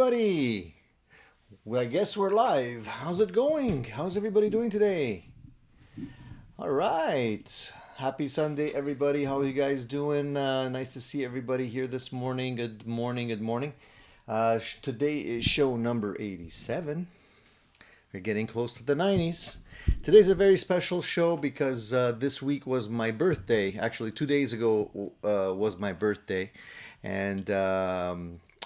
everybody. Well, I guess we're live. How's it going? How's everybody doing today? All right. Happy Sunday, everybody. How are you guys doing? Nice to see everybody here this morning. Good morning. Good morning. Today is show number 87. We're getting close to the 90s. Today's a very special show because this week was my birthday. Actually, 2 days ago was my birthday. And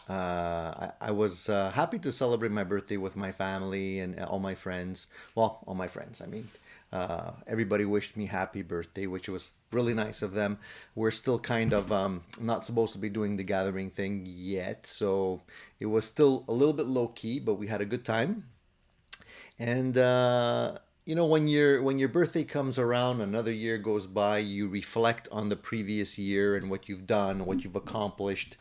I was happy to celebrate my birthday with my family and all my friends. Well, all my friends, I mean. Everybody wished me happy birthday, which was really nice of them. We're still kind of not supposed to be doing the gathering thing yet. So it was still a little bit low key, but we had a good time. And when your birthday comes around, another year goes by, you reflect on the previous year and what you've done, what you've accomplished.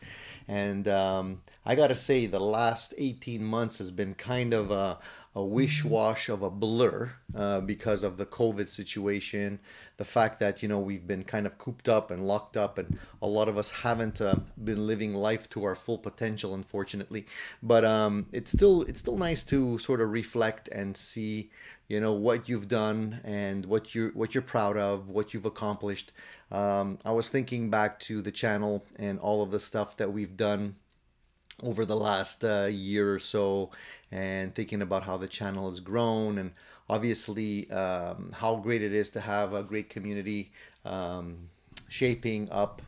And I gotta say, the last 18 months has been kind of a wish-wash of a blur because of the COVID situation, the fact that we've been kind of cooped up and locked up, and a lot of us haven't been living life to our full potential, unfortunately. But it's still nice to sort of reflect and see what you've done and what you're proud of, what you've accomplished. I was thinking back to the channel and all of the stuff that we've done over the last year or so, and thinking about how the channel has grown, and obviously how great it is to have a great community shaping up,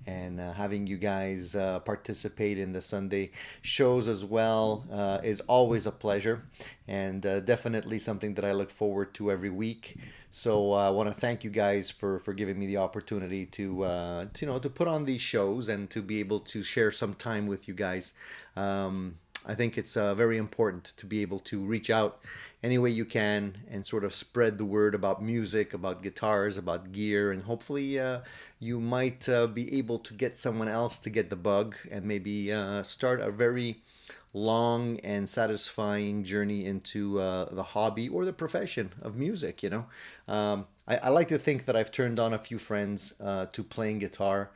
and having you guys participate in the Sunday shows as well is always a pleasure, and definitely something that I look forward to every week. So I want to thank you guys for giving me the opportunity to put on these shows and to be able to share some time with you guys. I think it's very important to be able to reach out any way you can and sort of spread the word about music, about guitars, about gear, and hopefully you might be able to get someone else to get the bug and maybe start a very long and satisfying journey into the hobby or the profession of music. I like to think that I've turned on a few friends to playing guitar,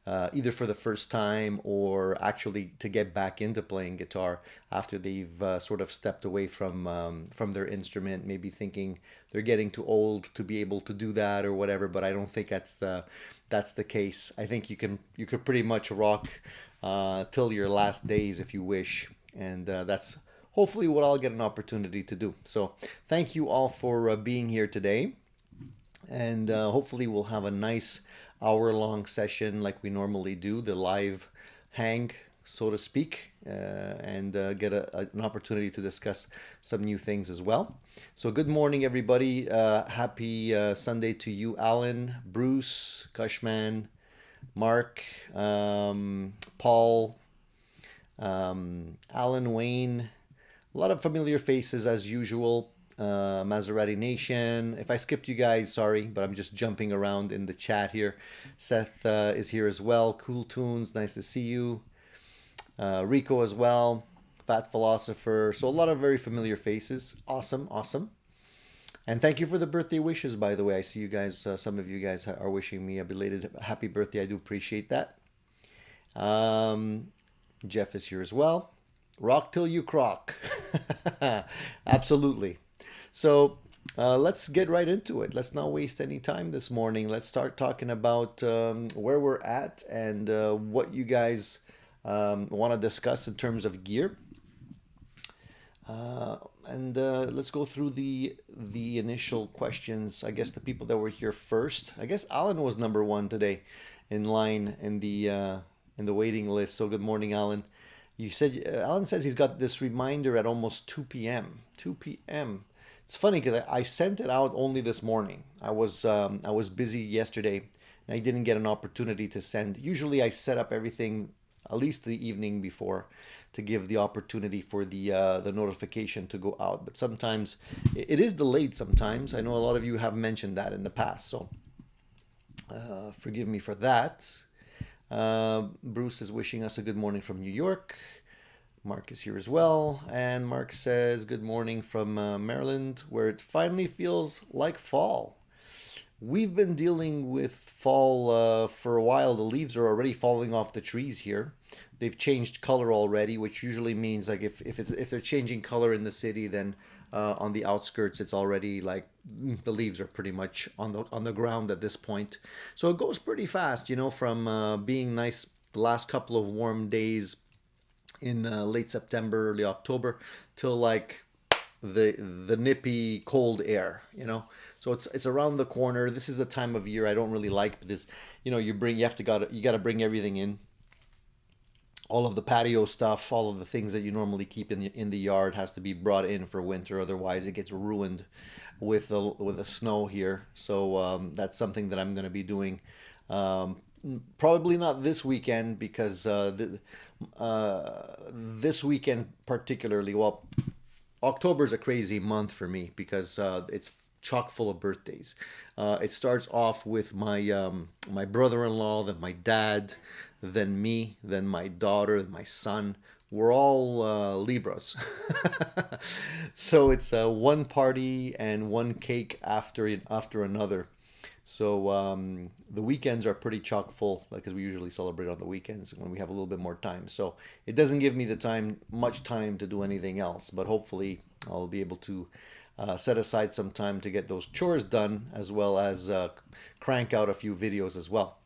either for the first time or actually to get back into playing guitar after they've sort of stepped away from their instrument, maybe thinking they're getting too old to be able to do that or whatever. But I don't think that's the case. I think you could pretty much rock till your last days if you wish, and that's hopefully what I'll get an opportunity to do. So thank you all for being here today, and hopefully we'll have a nice hour-long session like we normally do, the live hang, so to speak, and get an opportunity to discuss some new things as well. So good morning, everybody. Happy Sunday to you, Alan, Bruce, Cushman, Mark, Paul, Alan, Wayne, a lot of familiar faces as usual. Maserati Nation. If I skipped you guys, sorry, but I'm just jumping around in the chat here. Seth is here as well. Cool Tunes, nice to see you. Rico as well. Fat Philosopher. So a lot of very familiar faces. Awesome, awesome. And thank you for the birthday wishes, by the way. I see you guys, some of you guys are wishing me a belated happy birthday. I do appreciate that. Jeff is here as well. Rock till you crock. Absolutely. So let's get right into it. Let's not waste any time this morning. Let's start talking about where we're at and what you guys want to discuss in terms of gear. And let's go through the initial questions. I guess the people that were here first. I guess Alan was number one today in line in the waiting list. So good morning, Alan. You said Alan says he's got this reminder at almost 2 p.m. 2 p.m. It's funny because I sent it out only this morning. I was busy yesterday and I didn't get an opportunity to send. Usually I set up everything at least the evening before to give the opportunity for the notification to go out. But sometimes it is delayed sometimes. I know a lot of you have mentioned that in the past. So forgive me for that. Bruce is wishing us a good morning from New York. Mark is here as well. And Mark says good morning from Maryland, where it finally feels like fall. We've been dealing with fall for a while. The leaves are already falling off the trees here. They've changed color already, which usually means like if they're changing color in the city, then on the outskirts it's already like the leaves are pretty much on the ground at this point. So it goes pretty fast, you know, from being nice the last couple of warm days in late September, early October, till like the nippy cold air, you know. So it's around the corner. This is the time of year I don't really like because, you know, you gotta bring everything in. All of the patio stuff, all of the things that you normally keep in the yard has to be brought in for winter. Otherwise, it gets ruined with the snow here. So that's something that I'm going to be doing. Probably not this weekend because this weekend particularly, well, October is a crazy month for me because it's chock full of birthdays. It starts off with my brother-in-law, then my dad, then me, then my daughter, my son. We're all Libras. So it's one party and one cake after another. So the weekends are pretty chock full because we usually celebrate on the weekends when we have a little bit more time. So it doesn't give me much time to do anything else. But hopefully I'll be able to set aside some time to get those chores done, as well as crank out a few videos as well.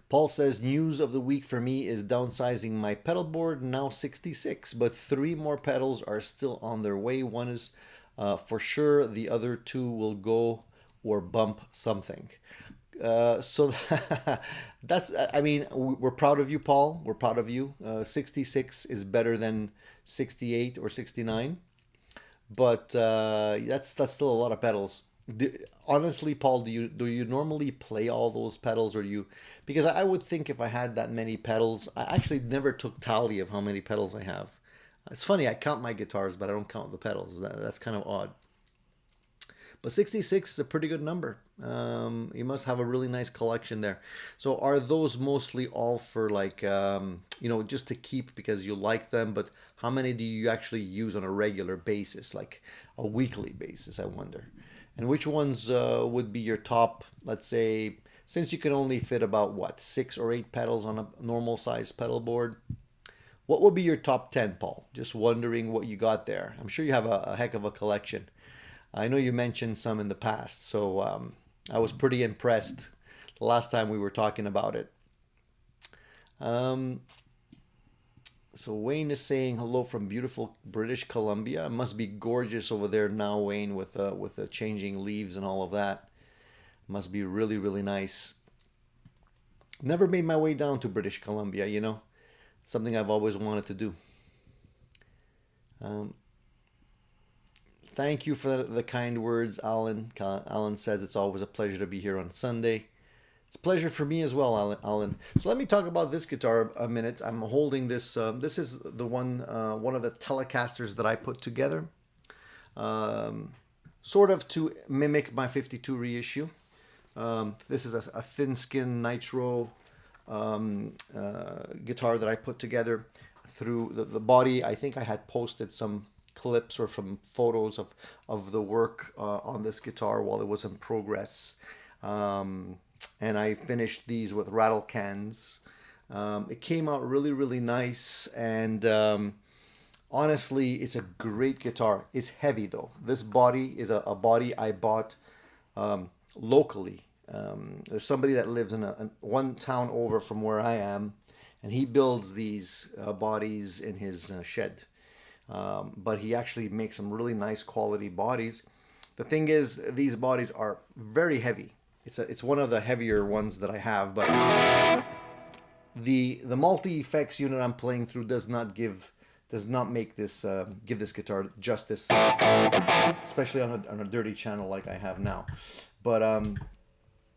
Paul says, news of the week for me is downsizing my pedal board, now 66, but 3 more pedals are still on their way. One is for sure, the other 2 will go or bump something. So that's, I mean, we're proud of you, Paul. We're proud of you. 66 is better than 68 or 69, but that's still a lot of pedals. Honestly, Paul, do you normally play all those pedals, or because I would think if I had that many pedals, I actually never took tally of how many pedals I have. It's funny, I count my guitars, but I don't count the pedals. That's kind of odd. But 66 is a pretty good number. You must have a really nice collection there. So are those mostly all for like, you know, just to keep because you like them, but how many do you actually use on a regular basis, like a weekly basis, I wonder? And which ones would be your top, let's say, since you can only fit about, what, 6 or 8 pedals on a normal size pedal board? What would be your top 10, Paul? Just wondering what you got there. I'm sure you have a heck of a collection. I know you mentioned some in the past, so I was pretty impressed the last time we were talking about it. So Wayne is saying hello from beautiful British Columbia. It must be gorgeous over there now, Wayne, with the changing leaves and all of that. Must be really, really nice. Never made my way down to British Columbia, you know. Something I've always wanted to do. Thank you for the kind words, Alan. Alan says it's always a pleasure to be here on Sunday. It's a pleasure for me as well, Alan. So let me talk about this guitar a minute. I'm holding this. This is the one of the telecasters that I put together, sort of to mimic my 52 reissue. This is a thin skin nitro guitar that I put together through the body. I think I had posted some clips or from photos of the work on this guitar while it was in progress. And I finished these with rattle cans. It came out really, really nice. And honestly, it's a great guitar. It's heavy though. This body is a body I bought locally. There's somebody that lives in one town over from where I am, and he builds these bodies in his shed. But he actually makes some really nice quality bodies. The thing is, these bodies are very heavy. It's one of the heavier ones that I have, but the multi-effects unit I'm playing through does not make this give this guitar justice, especially on a dirty channel like I have now. But I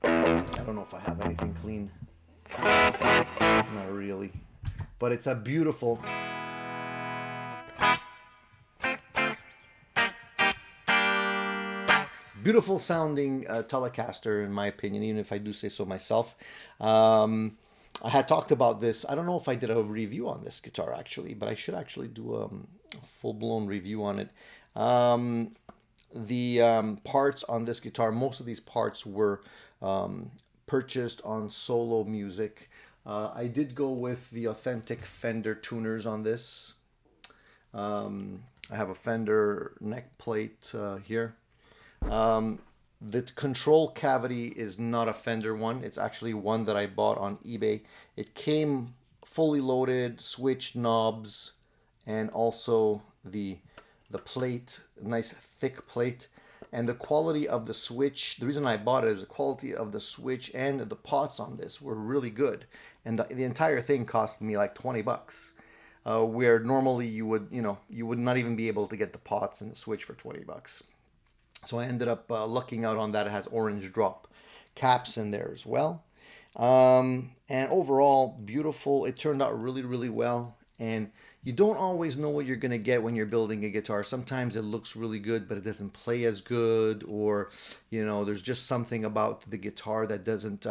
don't know if I have anything clean. Not really. But it's a beautiful. Beautiful sounding Telecaster, in my opinion, even if I do say so myself. I had talked about this. I don't know if I did a review on this guitar, actually, but I should actually do a full-blown review on it. the parts on this guitar, most of these parts were purchased on Solo Music. I did go with the authentic Fender tuners on this. I have a Fender neck plate here. The control cavity is not a Fender one. It's actually one that I bought on eBay. It came fully loaded, switch knobs, and also the plate, nice thick plate. And the quality of the switch, the reason I bought it is the quality of the switch and the pots on this were really good. And the entire thing cost me like 20 bucks. Where normally you would not even be able to get the pots and the switch for 20 bucks. So I ended up lucking out on that. It has orange drop caps in there as well. And overall, beautiful. It turned out really, really well. And you don't always know what you're going to get when you're building a guitar. Sometimes it looks really good, but it doesn't play as good. Or, there's just something about the guitar that doesn't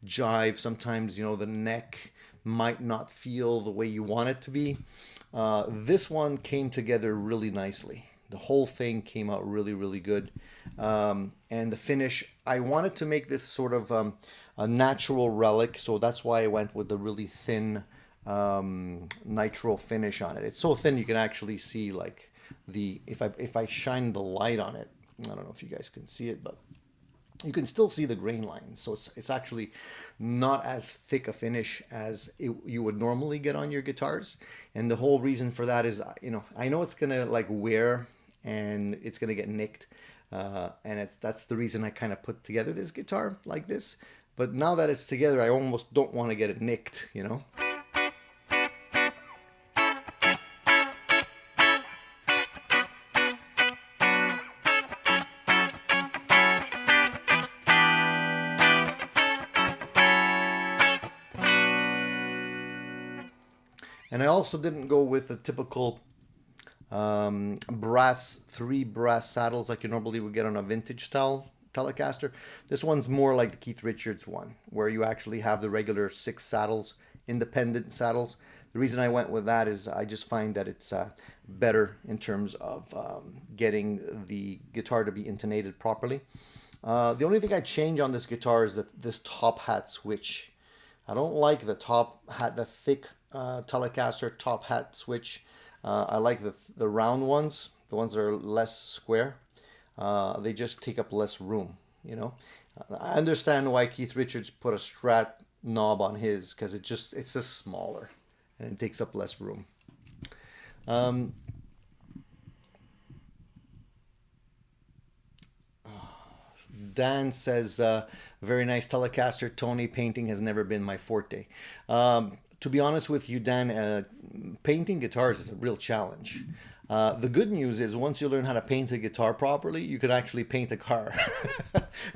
jive. Sometimes, the neck might not feel the way you want it to be. This one came together really nicely. The whole thing came out really, really good. And the finish, I wanted to make this sort of a natural relic, so that's why I went with the really thin nitro finish on it. It's so thin you can actually see like if I shine the light on it, I don't know if you guys can see it, but you can still see the grain lines. So it's actually not as thick a finish as you would normally get on your guitars. And the whole reason for that is, I know it's gonna like wear and it's gonna get nicked, and that's the reason I kind of put together this guitar like this. But now that it's together, I almost don't want to get it nicked, And I also didn't go with the typical three brass saddles like you normally would get on a vintage style Telecaster. This one's more like the Keith Richards one, where you actually have the regular 6 saddles, independent saddles. The reason I went with that is I just find that it's better in terms of getting the guitar to be intonated properly. The only thing I change on this guitar is this top hat switch. I don't like the top hat, the thick Telecaster top hat switch. I like the round ones, the ones that are less square. They just take up less room, I understand why Keith Richards put a Strat knob on his, because it's just smaller and it takes up less room. Dan says, very nice Telecaster. Tony, painting has never been my forte. To be honest with you, Dan, painting guitars is a real challenge. The good news is once you learn how to paint a guitar properly, you can actually paint a car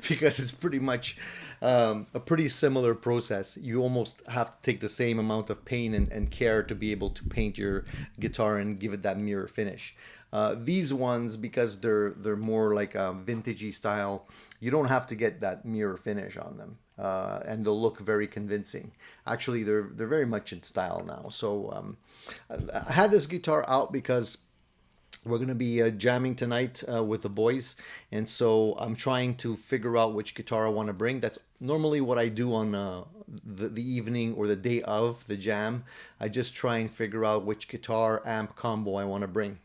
because it's pretty much a pretty similar process. You almost have to take the same amount of pain and care to be able to paint your guitar and give it that mirror finish. These ones, because they're more like a vintagey style, you don't have to get that mirror finish on them, and they'll look very convincing. Actually, they're very much in style now. So I had this guitar out because we're going to be jamming tonight with the boys, and so I'm trying to figure out which guitar I want to bring. That's normally what I do on the evening or the day of the jam. I just try and figure out which guitar amp combo I want to bring.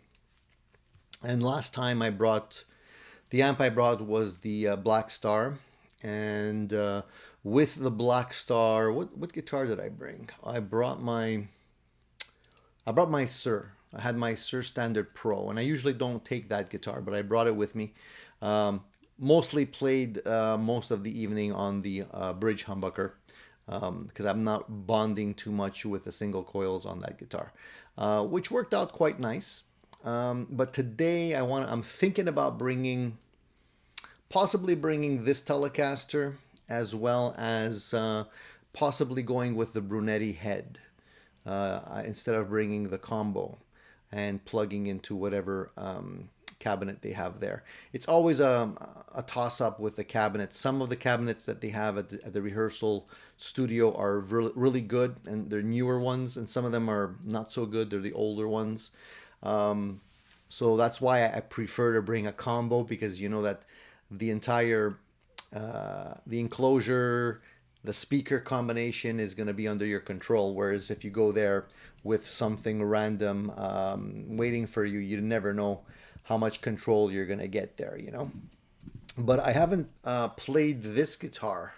And last time the amp I brought was the Black Star, and with the Black Star, what guitar did I bring? I brought my Sir. I had my Sir Standard Pro, and I usually don't take that guitar, but I brought it with me. Mostly played most of the evening on the bridge humbucker, because I'm not bonding too much with the single coils on that guitar, which worked out quite nice. But today I'm thinking about possibly bringing this Telecaster, as well as possibly going with the Brunetti head instead of bringing the combo and plugging into whatever cabinet they have there. It's always a toss-up with the cabinets. Some of the cabinets that they have at the rehearsal studio are really good, and they're newer ones, and some of them are not so good. They're the older ones. So that's why I prefer to bring a combo, because you know that the entire the enclosure, the speaker combination is going to be under your control. Whereas if you go there with something random waiting for you, you never know how much control you're going to get there, you know. But I haven't played this guitar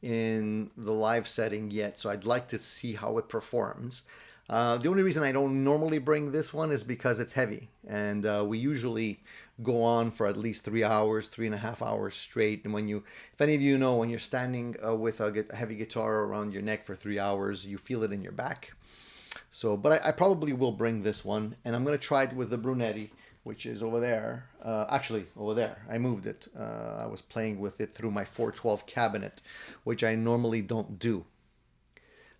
in the live setting yet, so I'd like to see how it performs. The only reason I don't normally bring this one is because it's heavy, and we usually go on for at least 3 hours, 3.5 hours straight. And when you, if any of you know, when you're standing with a heavy guitar around your neck for 3 hours, you feel it in your back. So, but I probably will bring this one, and I'm going to try it with the Brunetti, which is over there. Actually, over there. I moved it. I was playing with it through my 412 cabinet, which I normally don't do.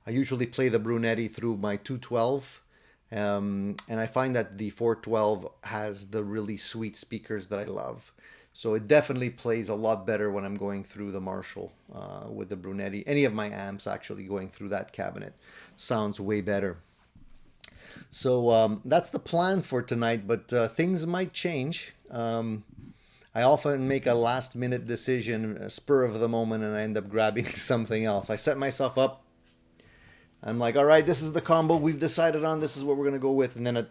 I usually play the Brunetti through my 212, and I find that the 412 has the really sweet speakers that I love. So it definitely plays a lot better when I'm going through the Marshall with the Brunetti. Any of my amps actually going through that cabinet sounds way better. So that's the plan for tonight, but things might change. I often make a last minute decision, a spur of the moment, and I end up grabbing something else. I set myself up. I'm like, all right, this is the combo we've decided on. This is what we're going to go with. And then,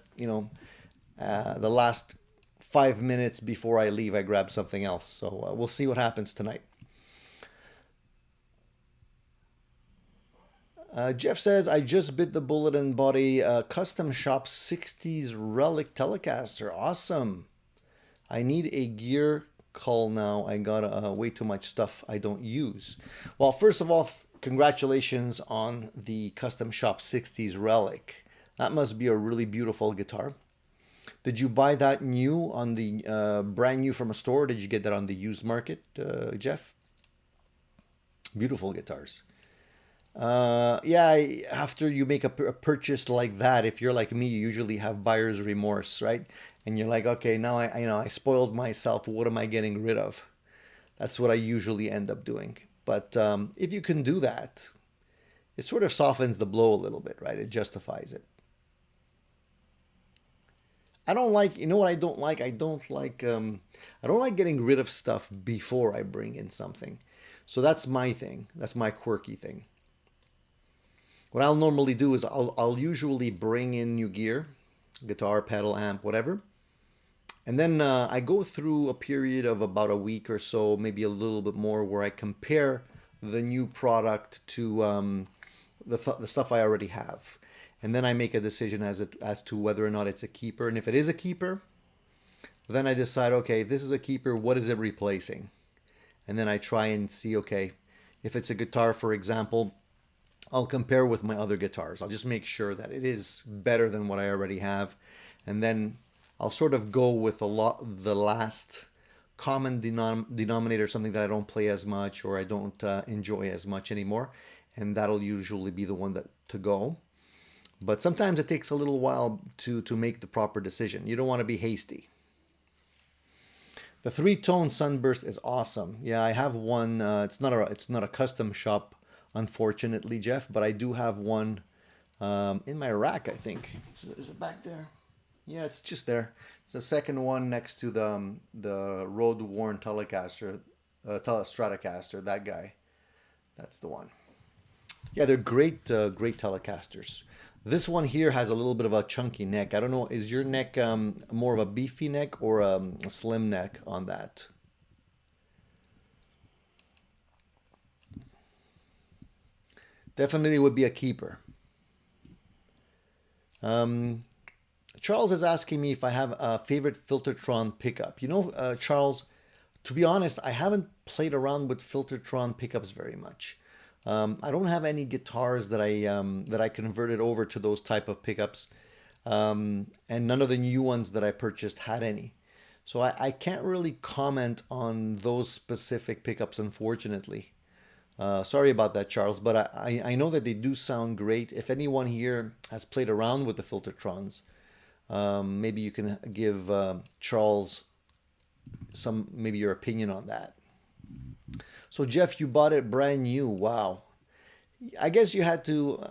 the last 5 minutes before I leave, I grab something else. So we'll see what happens tonight. Jeff says, I just bit the bullet and bought a Custom Shop 60s Relic Telecaster. Awesome. I need a gear call now. I got way too much stuff I don't use. Well, first of all, congratulations on the Custom Shop 60s Relic. That must be a really beautiful guitar. Did you buy that new on the brand new from a store? Or did you get that on the used market, Jeff? Beautiful guitars. Yeah, after you make a purchase like that, if you're like me, you usually have buyer's remorse, right? And you're like, okay, now I spoiled myself. What am I getting rid of? That's what I usually end up doing. But if you can do that, it sort of softens the blow a little bit, right? It justifies it. I don't like, you know what I don't like? I don't like getting rid of stuff before I bring in something. So that's my thing. That's my quirky thing. What I'll normally do is I'll usually bring in new gear, guitar, pedal, amp, whatever. And then I go through a period of about a week or so, maybe a little bit more, where I compare the new product to the stuff I already have. And then I make a decision as to whether or not it's a keeper. And if it is a keeper, then I decide, okay, if this is a keeper, what is it replacing? And then I try and see, okay, if it's a guitar, for example, I'll compare with my other guitars. I'll just make sure that it is better than what I already have. And then I'll sort of go with the last common denominator, something that I don't play as much or I don't enjoy as much anymore. And that'll usually be the one to go. But sometimes it takes a little while to make the proper decision. You don't want to be hasty. The 3-tone Sunburst is awesome. Yeah, I have one. It's not a custom shop, unfortunately, Jeff, but I do have one in my rack, I think. Is it back there? Yeah, it's just there. It's the second one next to the road-worn Telecaster, Stratocaster, that guy. That's the one. Yeah, they're great Telecasters. This one here has a little bit of a chunky neck. I don't know, is your neck more of a beefy neck or a slim neck on that? Definitely would be a keeper. Charles is asking me if I have a favorite Filtertron pickup. You know, Charles, to be honest, I haven't played around with Filtertron pickups very much. I don't have any guitars that I converted over to those type of pickups, and none of the new ones that I purchased had any. So I can't really comment on those specific pickups, unfortunately. Sorry about that, Charles, but I know that they do sound great. If anyone here has played around with the Filtertrons, maybe you can give Charles maybe your opinion on that. So Jeff, you bought it brand new. Wow. I guess you had to,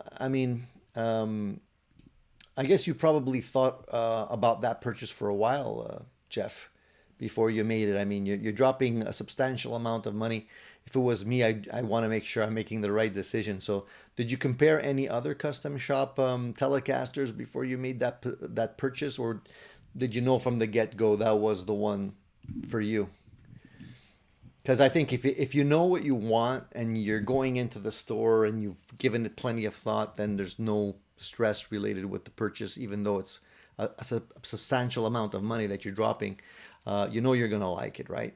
I guess you probably thought about that purchase for a while, Jeff, before you made it. I mean, you're dropping a substantial amount of money. If it was me, I want to make sure I'm making the right decision. So, did you compare any other custom shop Telecasters before you made that purchase, or did you know from the get-go that was the one for you? Because I think if you know what you want and you're going into the store and you've given it plenty of thought, then there's no stress related with the purchase, even though it's a substantial amount of money that you're dropping. You know you're gonna like it, right?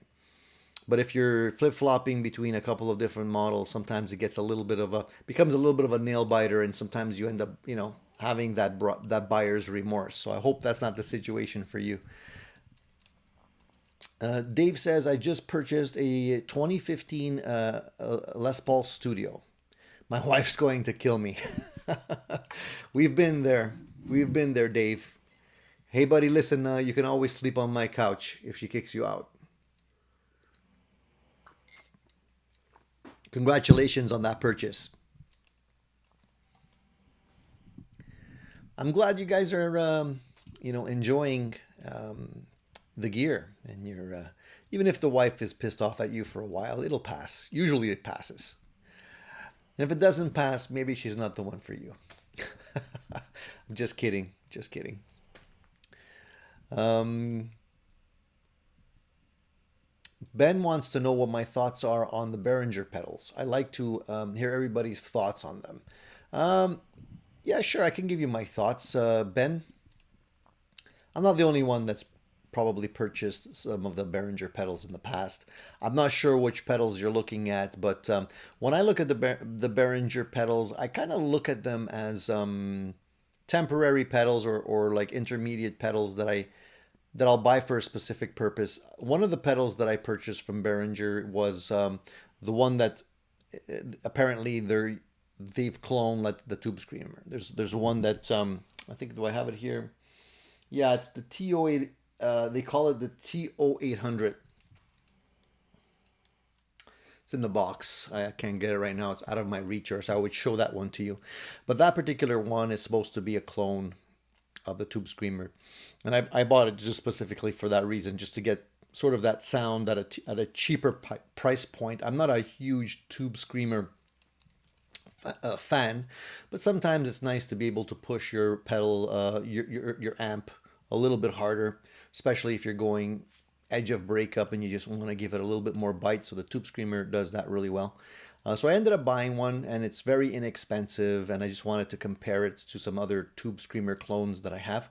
But if you're flip-flopping between a couple of different models, sometimes it gets a little bit of a becomes a little bit of a nail biter, and sometimes you end up, having that buyer's remorse. So I hope that's not the situation for you. Dave says, I just purchased a 2015 Les Paul Studio. My wife's going to kill me. We've been there. We've been there, Dave. Hey, buddy, listen, you can always sleep on my couch if she kicks you out. Congratulations on that purchase. I'm glad you guys are, enjoying the gear, and you're even if the wife is pissed off at you for a while, it'll pass. Usually it passes. And if it doesn't pass, maybe she's not the one for you. I'm just kidding. Just kidding. Ben wants to know what my thoughts are on the Behringer pedals. I like to hear everybody's thoughts on them. Yeah, sure, I can give you my thoughts, Ben. I'm not the only one that's probably purchased some of the Behringer pedals in the past. I'm not sure which pedals you're looking at, but when I look at the Behringer pedals, I kind of look at them as temporary pedals or like intermediate pedals that I'll buy for a specific purpose. One of the pedals that I purchased from Behringer was the one that apparently they've cloned like the Tube Screamer. There's one that I think, do I have it here? Yeah, it's the TO8. They call it the TO800. It's in the box. I can't get it right now. It's out of my reach, or so I would show that one to you. But that particular one is supposed to be a clone of the Tube Screamer, and I bought it just specifically for that reason, just to get sort of that sound at a cheaper price point. I'm not a huge Tube Screamer fan, but sometimes it's nice to be able to push your pedal, your amp a little bit harder, especially if you're going edge of breakup and you just want to give it a little bit more bite. So the Tube Screamer does that really well. So I ended up buying one, and it's very inexpensive, and I just wanted to compare it to some other Tube Screamer clones that I have.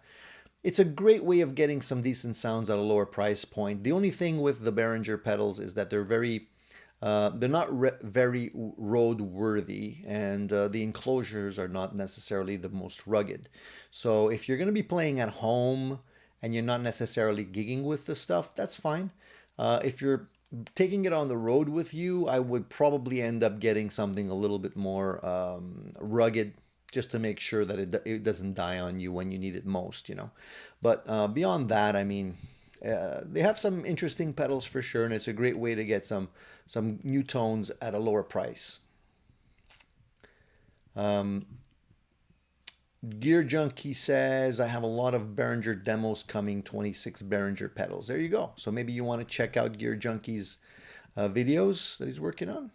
It's a great way of getting some decent sounds at a lower price point. The only thing with the Behringer pedals is that they're not very road worthy, and the enclosures are not necessarily the most rugged. So if you're going to be playing at home and you're not necessarily gigging with the stuff, that's fine. If you're taking it on the road with you, I would probably end up getting something a little bit more rugged, just to make sure that it doesn't die on you when you need it most, But beyond that, I mean, they have some interesting pedals for sure, and it's a great way to get some new tones at a lower price. Gear Junkie says, I have a lot of Behringer demos coming, 26 Behringer pedals. There you go. So maybe you want to check out Gear Junkie's videos that he's working on.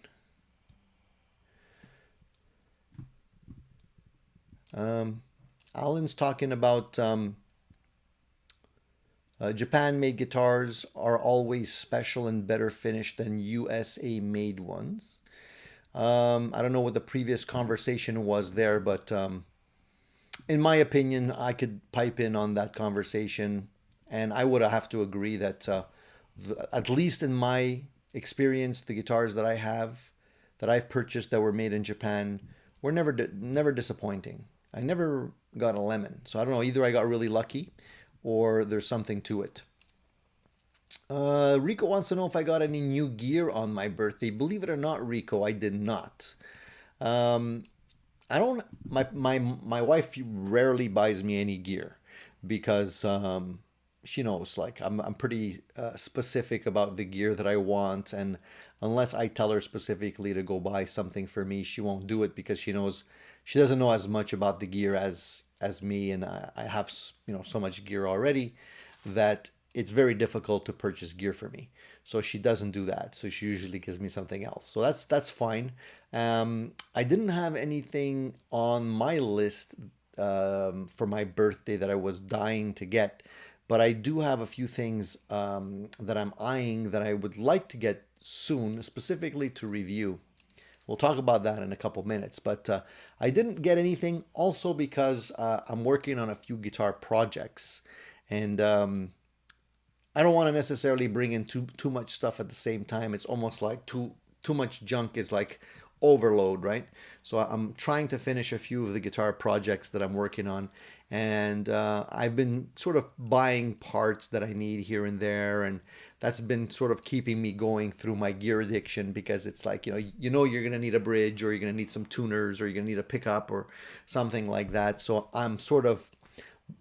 Alan's talking about Japan-made guitars are always special and better finished than USA-made ones. I don't know what the previous conversation was there, but in my opinion, I could pipe in on that conversation, and I would have to agree that at least in my experience, the guitars that I've purchased that were made in Japan were never disappointing. I never got a lemon. So I don't know, either I got really lucky or there's something to it. Rico wants to know if I got any new gear on my birthday. Believe it or not, Rico, I did not. I don't. My wife rarely buys me any gear because she knows, like I'm pretty specific about the gear that I want, and unless I tell her specifically to go buy something for me, she won't do it because she knows she doesn't know as much about the gear as me, and I have so much gear already that it's very difficult to purchase gear for me. So she doesn't do that. So she usually gives me something else. So that's fine. I didn't have anything on my list for my birthday that I was dying to get, but I do have a few things that I'm eyeing that I would like to get soon, specifically to review. We'll talk about that in a couple minutes, but I didn't get anything also because I'm working on a few guitar projects, and I don't want to necessarily bring in too much stuff at the same time. It's almost like too much junk is like overload, right? So I'm trying to finish a few of the guitar projects that I'm working on, and I've been sort of buying parts that I need here and there, and that's been sort of keeping me going through my gear addiction, because it's like, you're gonna need a bridge, or you're gonna need some tuners, or you're gonna need a pickup or something like that. So I'm sort of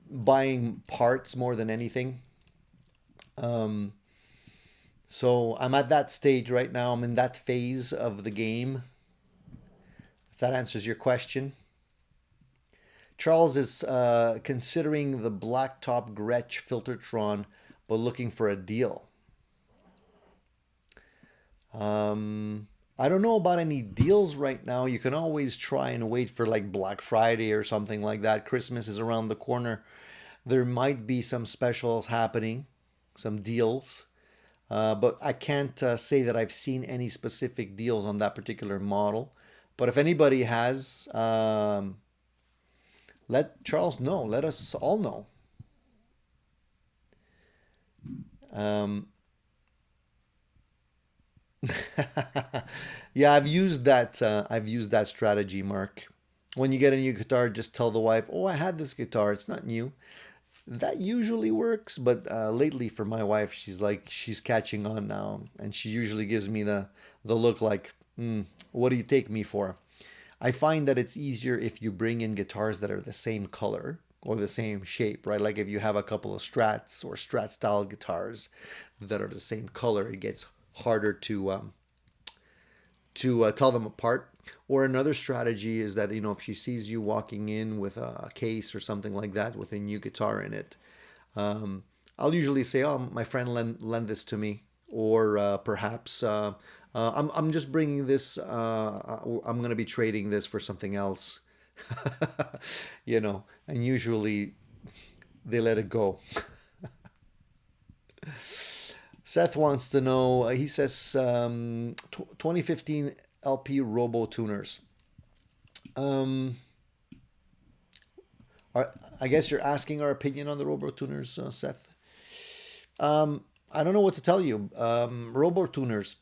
buying parts more than anything. So I'm at that stage right now. I'm in that phase of the game, if that answers your question. Charles is considering the blacktop Gretsch Filtertron, but looking for a deal. I don't know about any deals right now. You can always try and wait for like Black Friday or something like that. Christmas is around the corner. There might be some specials happening, some deals. But I can't say that I've seen any specific deals on that particular model. But if anybody has, let Charles know. Let us all know. Yeah, I've used that. I've used that strategy, Mark. When you get a new guitar, just tell the wife, "Oh, I had this guitar. It's not new." That usually works, but lately for my wife, she's catching on now, and she usually gives me the look like, "What do you take me for?" I find that it's easier if you bring in guitars that are the same color or the same shape, right? Like if you have a couple of Strats or Strat style guitars that are the same color, it gets harder to tell them apart. Or another strategy is that, if she sees you walking in with a case or something like that with a new guitar in it, I'll usually say, "Oh, my friend lend this to me," or perhaps I'm just bringing this. I'm going to be trading this for something else, and usually they let it go. Seth wants to know, he says, 2015 LP Robo tuners. I guess you're asking our opinion on the Robo tuners, Seth. I don't know what to tell you. Robo tuners.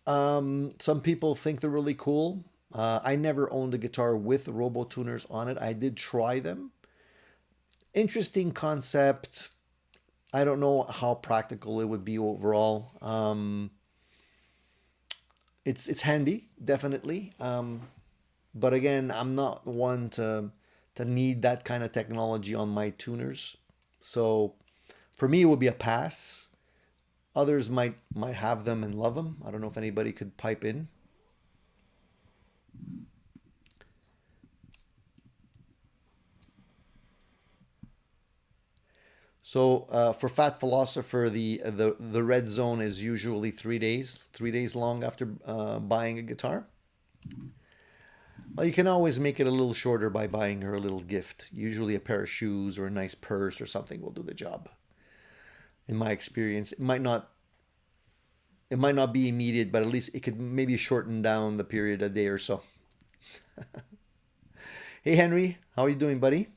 Some people think they're really cool. I never owned a guitar with Robo tuners on it. I did try them. Interesting concept. I don't know how practical it would be overall. It's handy, definitely. But again, I'm not one to need that kind of technology on my tuners. So for me, it would be a pass. Others might have them and love them. I don't know if anybody could pipe in. So for Fat Philosopher, the red zone is usually 3 days long after buying a guitar. Well, you can always make it a little shorter by buying her a little gift. Usually a pair of shoes or a nice purse or something will do the job. In my experience, it might not be immediate, but at least it could maybe shorten down the period a day or so. Hey Henry, how are you doing, buddy?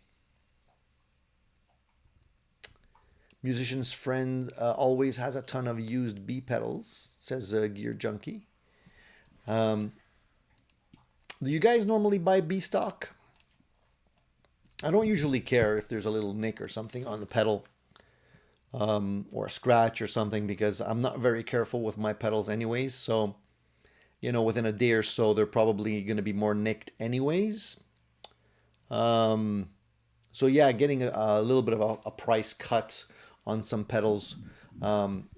Musician's friend always has a ton of used B pedals, says Gear Junkie. Um, do you guys normally buy B stock? I don't usually care if there's a little nick or something on the pedal, or a scratch or something, because I'm not very careful with my pedals anyways. So, within a day or so, they're probably going to be more nicked anyways. So yeah, getting a little bit of a price cut on some pedals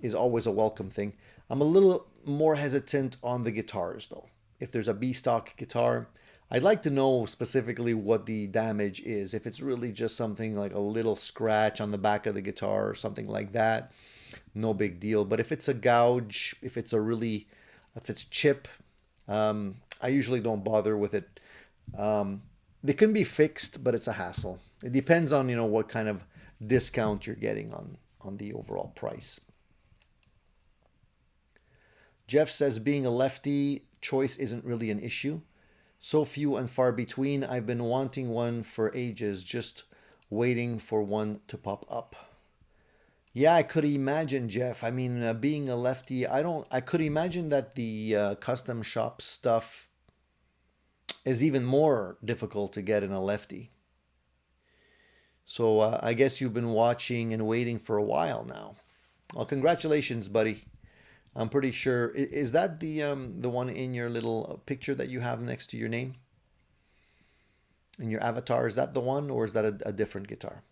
is always a welcome thing. I'm a little more hesitant on the guitars though. If there's a B-stock guitar, I'd like to know specifically what the damage is. If it's really just something like a little scratch on the back of the guitar or something like that, no big deal. But if it's a gouge, if it's chip, I usually don't bother with it. They can be fixed, but it's a hassle. It depends on, what kind of discount you're getting on the overall price. Jeff says being a lefty, choice isn't really an issue. So few and far between. I've been wanting one for ages, just waiting for one to pop up. Yeah, I could imagine, Jeff. I mean, being a lefty, I could imagine that the custom shop stuff is even more difficult to get in a lefty. So I guess you've been watching and waiting for a while now. Well, congratulations, buddy. I'm pretty sure. Is that the one in your little picture that you have next to your name? In your avatar, is that the one, or is that a different guitar?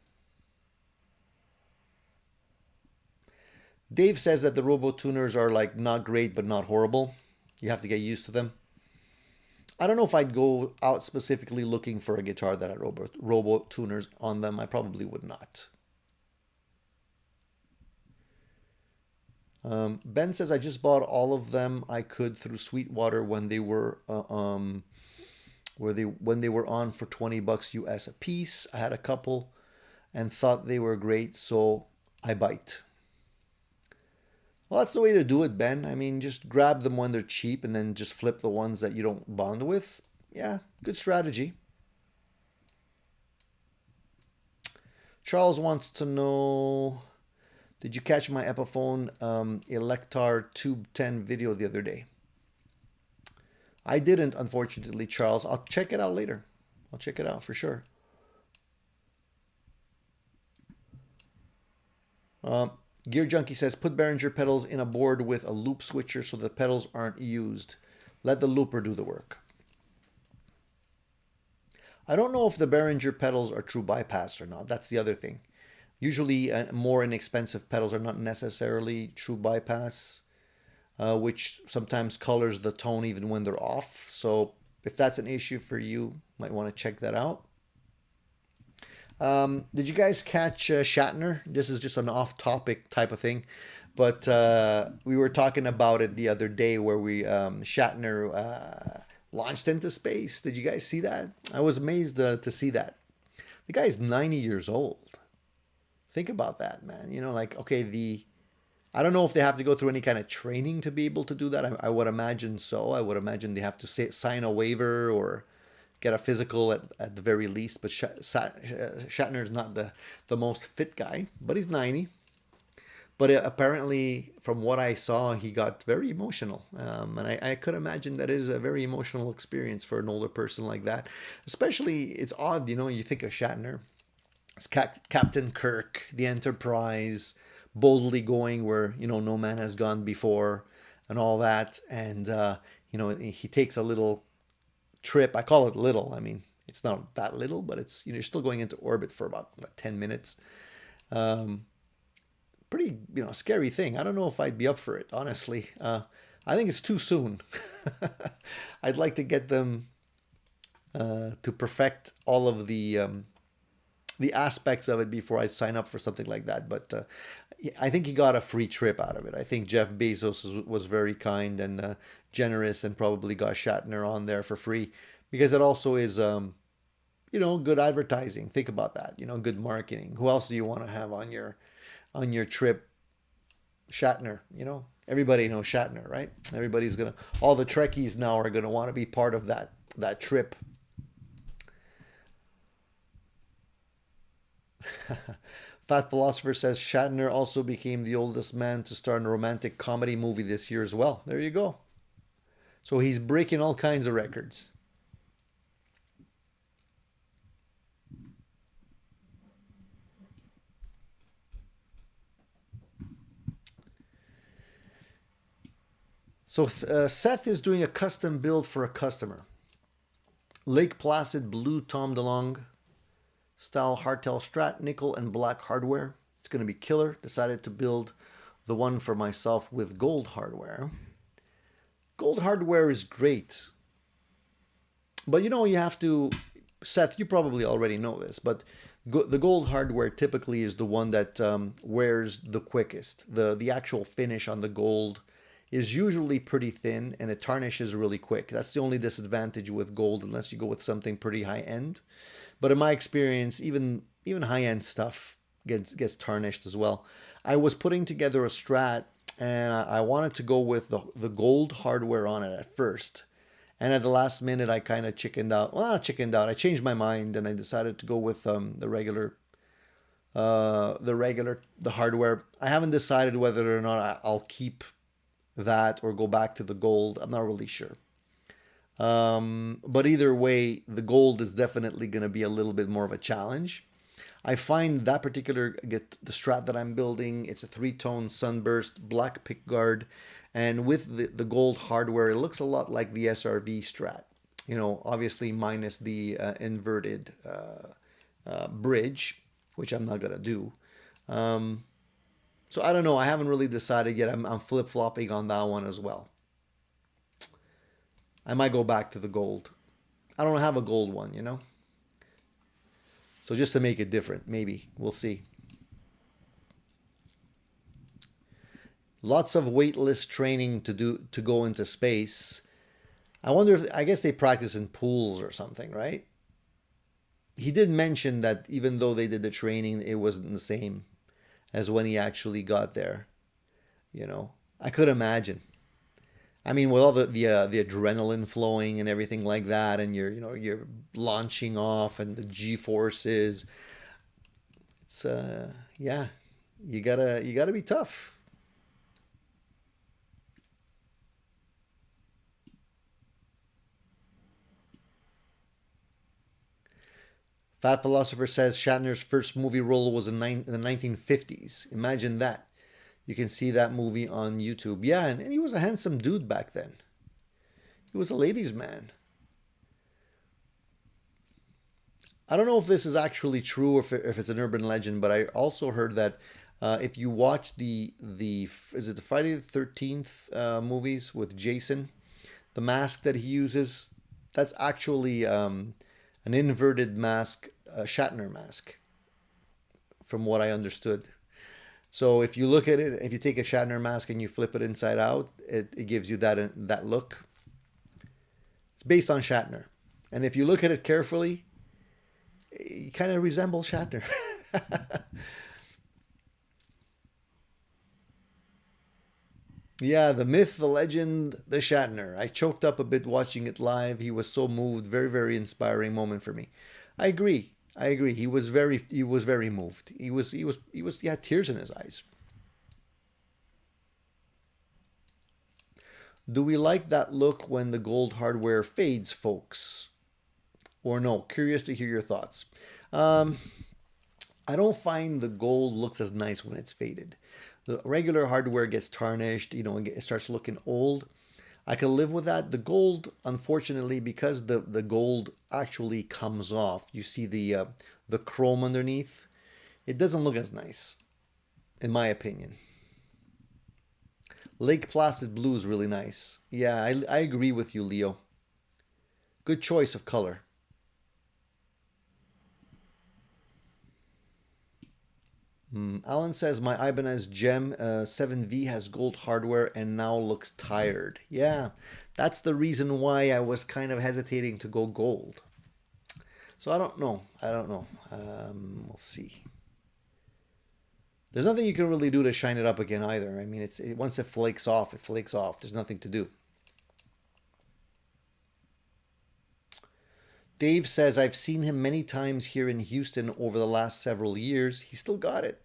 Dave says that the Robo tuners are like not great, but not horrible. You have to get used to them. I don't know if I'd go out specifically looking for a guitar that had Robo tuners on them. I probably would not. Ben says, I just bought all of them I could through Sweetwater when they were when they were on for $20 US a piece. I had a couple and thought they were great, so I bite. Well, that's the way to do it, Ben. I mean, just grab them when they're cheap and then just flip the ones that you don't bond with. Yeah, good strategy. Charles wants to know, did you catch my Epiphone Electar Tube 10 video the other day? I didn't, unfortunately, Charles. I'll check it out later. I'll check it out for sure. Gear Junkie says, put Behringer pedals in a board with a loop switcher so the pedals aren't used. Let the looper do the work. I don't know if the Behringer pedals are true bypass or not. That's the other thing. Usually more inexpensive pedals are not necessarily true bypass, which sometimes colors the tone even when they're off. So if that's an issue for you, you might want to check that out. Did you guys catch Shatner? This is just an off-topic type of thing, but we were talking about it the other day where Shatner launched into space. Did you guys see that? I was amazed to see that. The guy is 90 years old. Think about that, man. Okay, I don't know if they have to go through any kind of training to be able to do that. I would imagine so. I would imagine they have to sign a waiver or get a physical at the very least. But Shatner is not the most fit guy, but he's 90. But apparently, from what I saw, he got very emotional. And I could imagine that it is a very emotional experience for an older person like that. Especially, it's odd, you think of Shatner. It's Captain Kirk, the Enterprise, boldly going where, no man has gone before and all that. And, he takes a little trip. I call it little. I mean, it's not that little, but it's, you're still going into orbit for about 10 minutes. Pretty, scary thing. I don't know if I'd be up for it, honestly. I think it's too soon. I'd like to get them to perfect all of the aspects of it before I sign up for something like that. But I think he got a free trip out of it. I think Jeff Bezos was very kind and generous and probably got Shatner on there for free because it also is, good advertising. Think about that, good marketing. Who else do you want to have on your trip? Shatner, everybody knows Shatner, right? All the Trekkies now are going to want to be part of that trip. Fat Philosopher says Shatner also became the oldest man to star in a romantic comedy movie this year as well. There you go. So he's breaking all kinds of records. So Seth is doing a custom build for a customer. Lake Placid blue Tom DeLonge style hardtail Strat, nickel and black hardware. It's going to be killer. Decided to build the one for myself with gold hardware. Gold hardware is great. But you know, you have to, Seth, you probably already know this, but the gold hardware typically is the one that wears the quickest. The actual finish on the gold is usually pretty thin and it tarnishes really quick. That's the only disadvantage with gold unless you go with something pretty high end. But in my experience, even high end stuff gets tarnished as well. I was putting together a Strat and I wanted to go with the gold hardware on it at first. And at the last minute, I kind of chickened out. Well, not chickened out. I changed my mind and I decided to go with the hardware. I haven't decided whether or not I'll keep that or go back to the gold. I'm not really sure. But either way, the gold is definitely going to be a little bit more of a challenge. I find that particular, the Strat that I'm building, it's a 3-tone sunburst, black pickguard. And with the gold hardware, it looks a lot like the SRV Strat. You know, obviously minus the inverted bridge, which I'm not going to do. So I don't know. I haven't really decided yet. I'm flip-flopping on that one as well. I might go back to the gold. I don't have a gold one, you know. So just to make it different, maybe. We'll see. Lots of weightless training to go into space. I wonder if, I guess they practice in pools or something, right? He did mention that even though they did the training, it wasn't the same as when he actually got there. You know, I could imagine. I mean, with all the adrenaline flowing and everything like that, and you're launching off and the G-forces. It's yeah, you gotta be tough. Fat Philosopher says Shatner's first movie role was in the 1950s. Imagine that. You can see that movie on YouTube. Yeah, and he was a handsome dude back then. He was a ladies' man. I don't know if this is actually true or if it's an urban legend, but I also heard that if you watch the is it the Friday the 13th movies with Jason, the mask that he uses, that's actually an inverted mask, a Shatner mask, from what I understood. So if you look at it, if you take a Shatner mask and you flip it inside out, it gives you that look. It's based on Shatner. And if you look at it carefully, it kind of resembles Shatner. Yeah, the myth, the legend, the Shatner. I choked up a bit watching it live. He was so moved. Very, very inspiring moment for me. I agree. I agree. He was very moved. He had tears in his eyes. Do we like that look when the gold hardware fades, folks? Or no? Curious to hear your thoughts. I don't find the gold looks as nice when it's faded. The regular hardware gets tarnished, you know, it starts looking old. I can live with that. The gold, unfortunately, because the gold actually comes off, you see the chrome underneath, it doesn't look as nice, in my opinion. Lake Placid blue is really nice. Yeah, I agree with you, Leo. Good choice of color. Alan says, my Ibanez Gem 7V has gold hardware and now looks tired. Yeah, that's the reason why I was kind of hesitating to go gold. So I don't know. We'll see. There's nothing you can really do to shine it up again either. I mean, once it flakes off, it flakes off. There's nothing to do. Dave says, I've seen him many times here in Houston over the last several years. He still got it.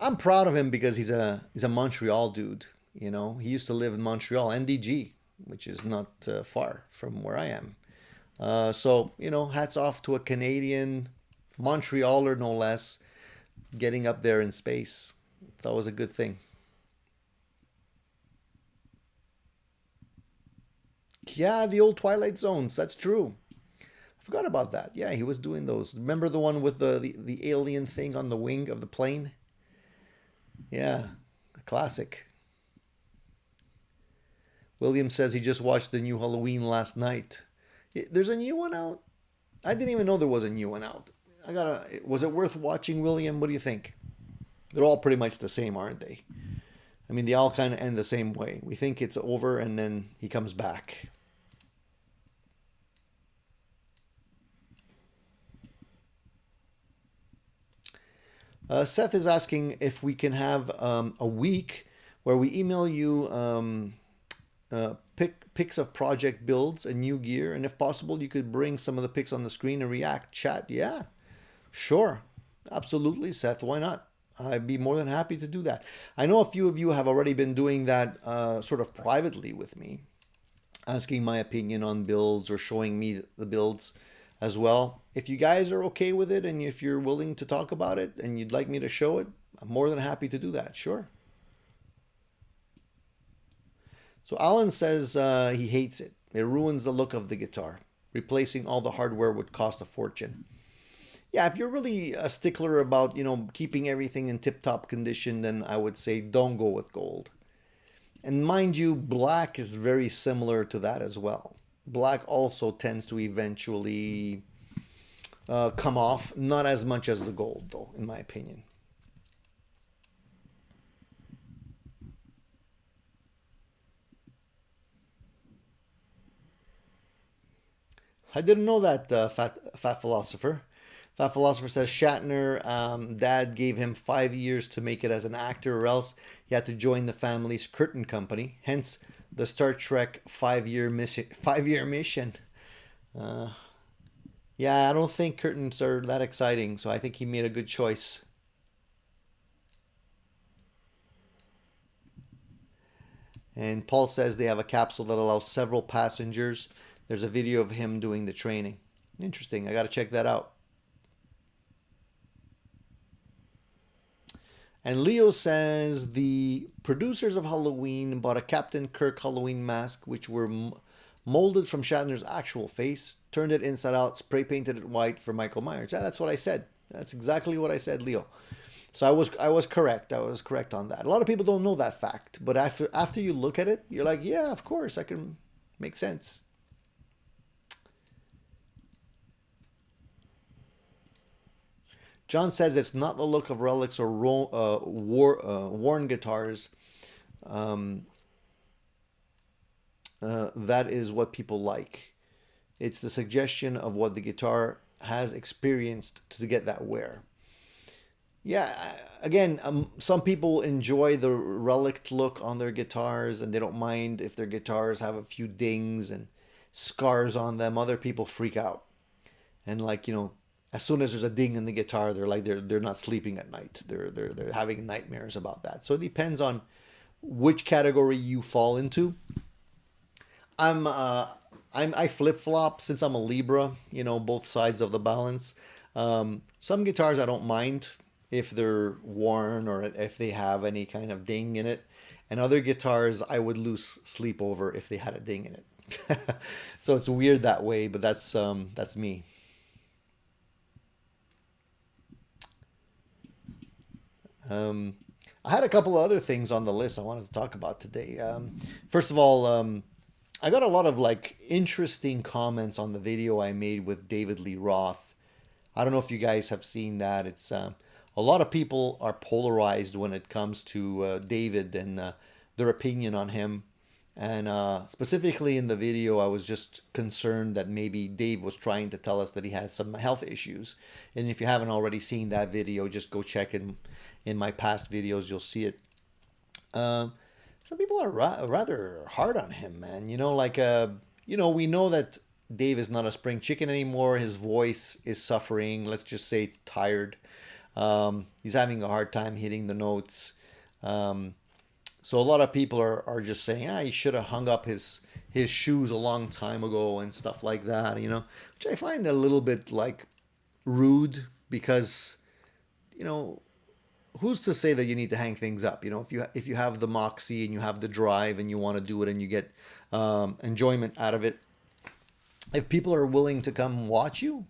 I'm proud of him because he's a Montreal dude. You know, he used to live in Montreal, NDG, which is not far from where I am. So, you know, hats off to a Canadian, Montrealer no less, getting up there in space. It's always a good thing. Yeah, the old Twilight Zones. That's true. I forgot about that. Yeah, he was doing those. Remember the one with the alien thing on the wing of the plane? Yeah, a classic. William says he just watched the new Halloween last night. There's a new one out? I didn't even know there was a new one out. Was it worth watching, William? What do you think? They're all pretty much the same, aren't they? I mean, they all kind of end the same way. We think it's over and then he comes back. Seth is asking if we can have a week where we email you pics of project builds and new gear, and if possible, you could bring some of the pics on the screen and react, chat. Yeah, sure, absolutely, Seth. Why not? I'd be more than happy to do that. I know a few of you have already been doing that sort of privately with me, asking my opinion on builds or showing me the builds as well. If you guys are okay with it and if you're willing to talk about it and you'd like me to show it, I'm more than happy to do that. Sure. So Alan says he hates it. It ruins the look of the guitar. Replacing all the hardware would cost a fortune. Yeah, if you're really a stickler about, keeping everything in tip-top condition, then I would say don't go with gold. And mind you, black is very similar to that as well. Black also tends to eventually come off, not as much as the gold, though, in my opinion. I didn't know that, Fat Philosopher. Fat Philosopher says Shatner, dad gave him 5 years to make it as an actor, or else he had to join the family's curtain company. Hence the Star Trek 5-year mission. 5-year mission. Yeah, I don't think curtains are that exciting, so I think he made a good choice. And Paul says they have a capsule that allows several passengers. There's a video of him doing the training. Interesting. I got to check that out. And Leo says the producers of Halloween bought a Captain Kirk Halloween mask, which were molded from Shatner's actual face, turned it inside out, spray painted it white for Michael Myers. Yeah, that's what I said. That's exactly what I said, Leo. So I was correct. I was correct on that. A lot of people don't know that fact, but after you look at it, you're like, yeah, of course, I can make sense. John says it's not the look of relics or worn guitars. That is what people like. It's the suggestion of what the guitar has experienced to get that wear. Yeah, again, some people enjoy the relic look on their guitars and they don't mind if their guitars have a few dings and scars on them. Other people freak out. And as soon as there's a ding in the guitar, they're not sleeping at night. They're having nightmares about that. So it depends on which category you fall into. I flip flop since I'm a Libra. Both sides of the balance. Some guitars I don't mind if they're worn or if they have any kind of ding in it, and other guitars I would lose sleep over if they had a ding in it. So it's weird that way, but that's me. I had a couple of other things on the list I wanted to talk about today. First of all, I got a lot of interesting comments on the video I made with David Lee Roth. I don't know if you guys have seen that. It's a lot of people are polarized when it comes to David and their opinion on him. And specifically in the video, I was just concerned that maybe Dave was trying to tell us that he has some health issues. And if you haven't already seen that video, just go check it. In my past videos, you'll see it. Some people are rather hard on him, man. We know that Dave is not a spring chicken anymore. His voice is suffering. Let's just say it's tired. He's having a hard time hitting the notes. So a lot of people are just saying, he should have hung up his shoes a long time ago and stuff like that, which I find a little bit rude because, who's to say that you need to hang things up? If you have the moxie and you have the drive and you want to do it and you get enjoyment out of it, if people are willing to come watch you,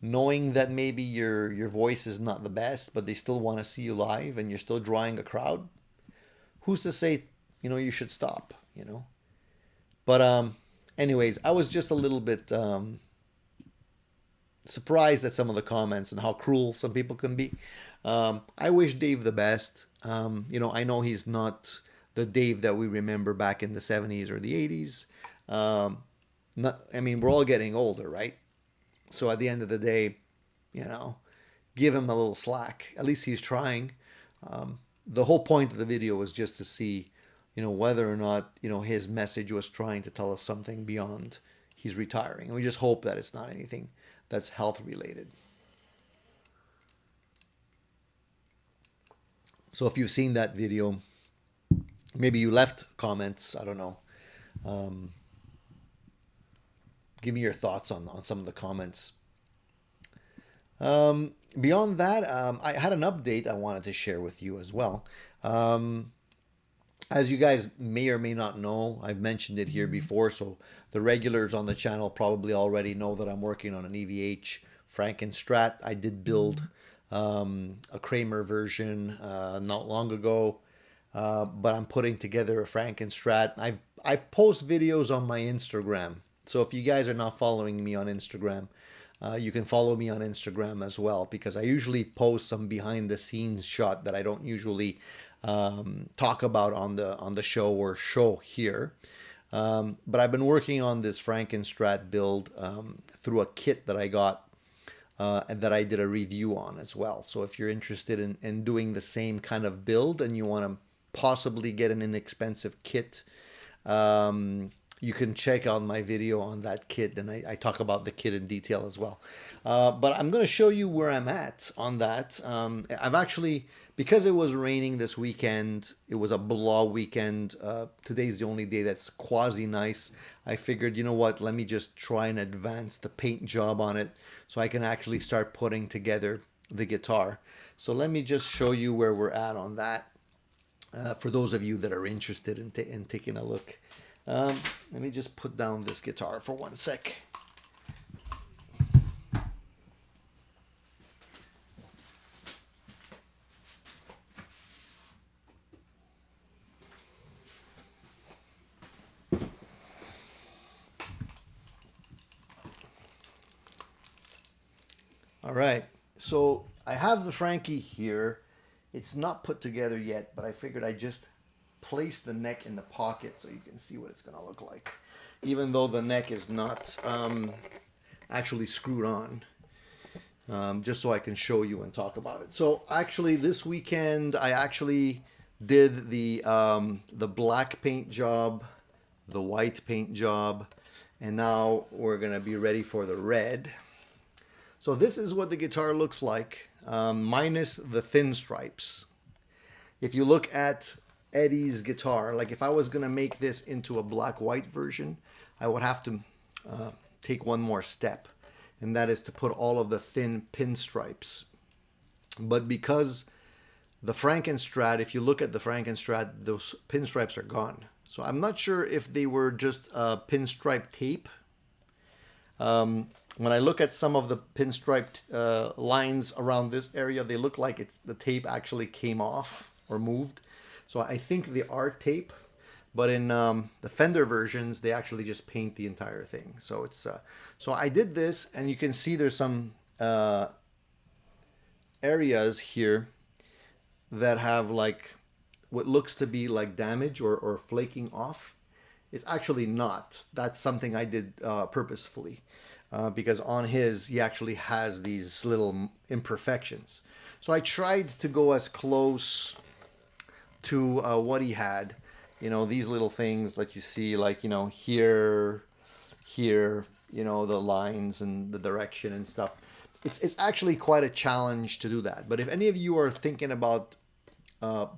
knowing that maybe your voice is not the best, but they still want to see you live and you're still drawing a crowd, who's to say, you should stop, But anyways, I was just a little bit surprised at some of the comments and how cruel some people can be. I wish Dave the best. I know he's not the Dave that we remember back in the 70s or the 80s. We're all getting older, right? So at the end of the day, give him a little slack. At least he's trying. The whole point of the video was just to see, whether or not, his message was trying to tell us something beyond he's retiring. And we just hope that it's not anything that's health related. So if you've seen that video, maybe you left comments, I don't know. Give me your thoughts on some of the comments. Beyond that, I had an update I wanted to share with you as well. As you guys may or may not know, I've mentioned it here before, so the regulars on the channel probably already know that I'm working on an EVH Frankinstrat. I did build a Kramer version not long ago, but I'm putting together a Frankinstrat. I post videos on my Instagram, so if you guys are not following me on Instagram, you can follow me on Instagram as well, because I usually post some behind the scenes shot that I don't usually talk about on the show or show here. But I've been working on this Frankinstrat build through a kit that I got and that I did a review on as well. So if you're interested in doing the same kind of build and you want to possibly get an inexpensive kit, you can check out my video on that kit, and I talk about the kit in detail as well. But I'm going to show you where I'm at on that. I've actually, because it was raining this weekend, it was a blah weekend. Today's the only day that's quasi nice. I figured, you know what, let me just try and advance the paint job on it so I can actually start putting together the guitar. So let me just show you where we're at on that for those of you that are interested in taking a look. Let me just put down this guitar for 1 sec. All right, so I have the Frankie here. It's not put together yet, but I figured I'd just place the neck in the pocket so you can see what it's going to look like, even though the neck is not actually screwed on, just so I can show you and talk about it. So actually this weekend I actually did the black paint job, the white paint job, and now we're going to be ready for the red. So this is what the guitar looks like, minus the thin stripes. If you look at Eddie's guitar, like if I was going to make this into a black-white version, I would have to take one more step, and that is to put all of the thin pinstripes. But because the Frankinstrat, if you look at the Frankinstrat, those pinstripes are gone. So I'm not sure if they were just pinstripe tape. When I look at some of the pinstriped lines around this area, they look like the tape actually came off or moved. So I think they are tape, but in the Fender versions, they actually just paint the entire thing. So it's so I did this, and you can see there's some areas here that have like what looks to be like damage or flaking off. It's actually not. That's something I did purposefully. Because on his, he actually has these little imperfections. So I tried to go as close to what he had. These little things that you see, like, here, the lines and the direction and stuff. It's actually quite a challenge to do that. But if any of you are thinking about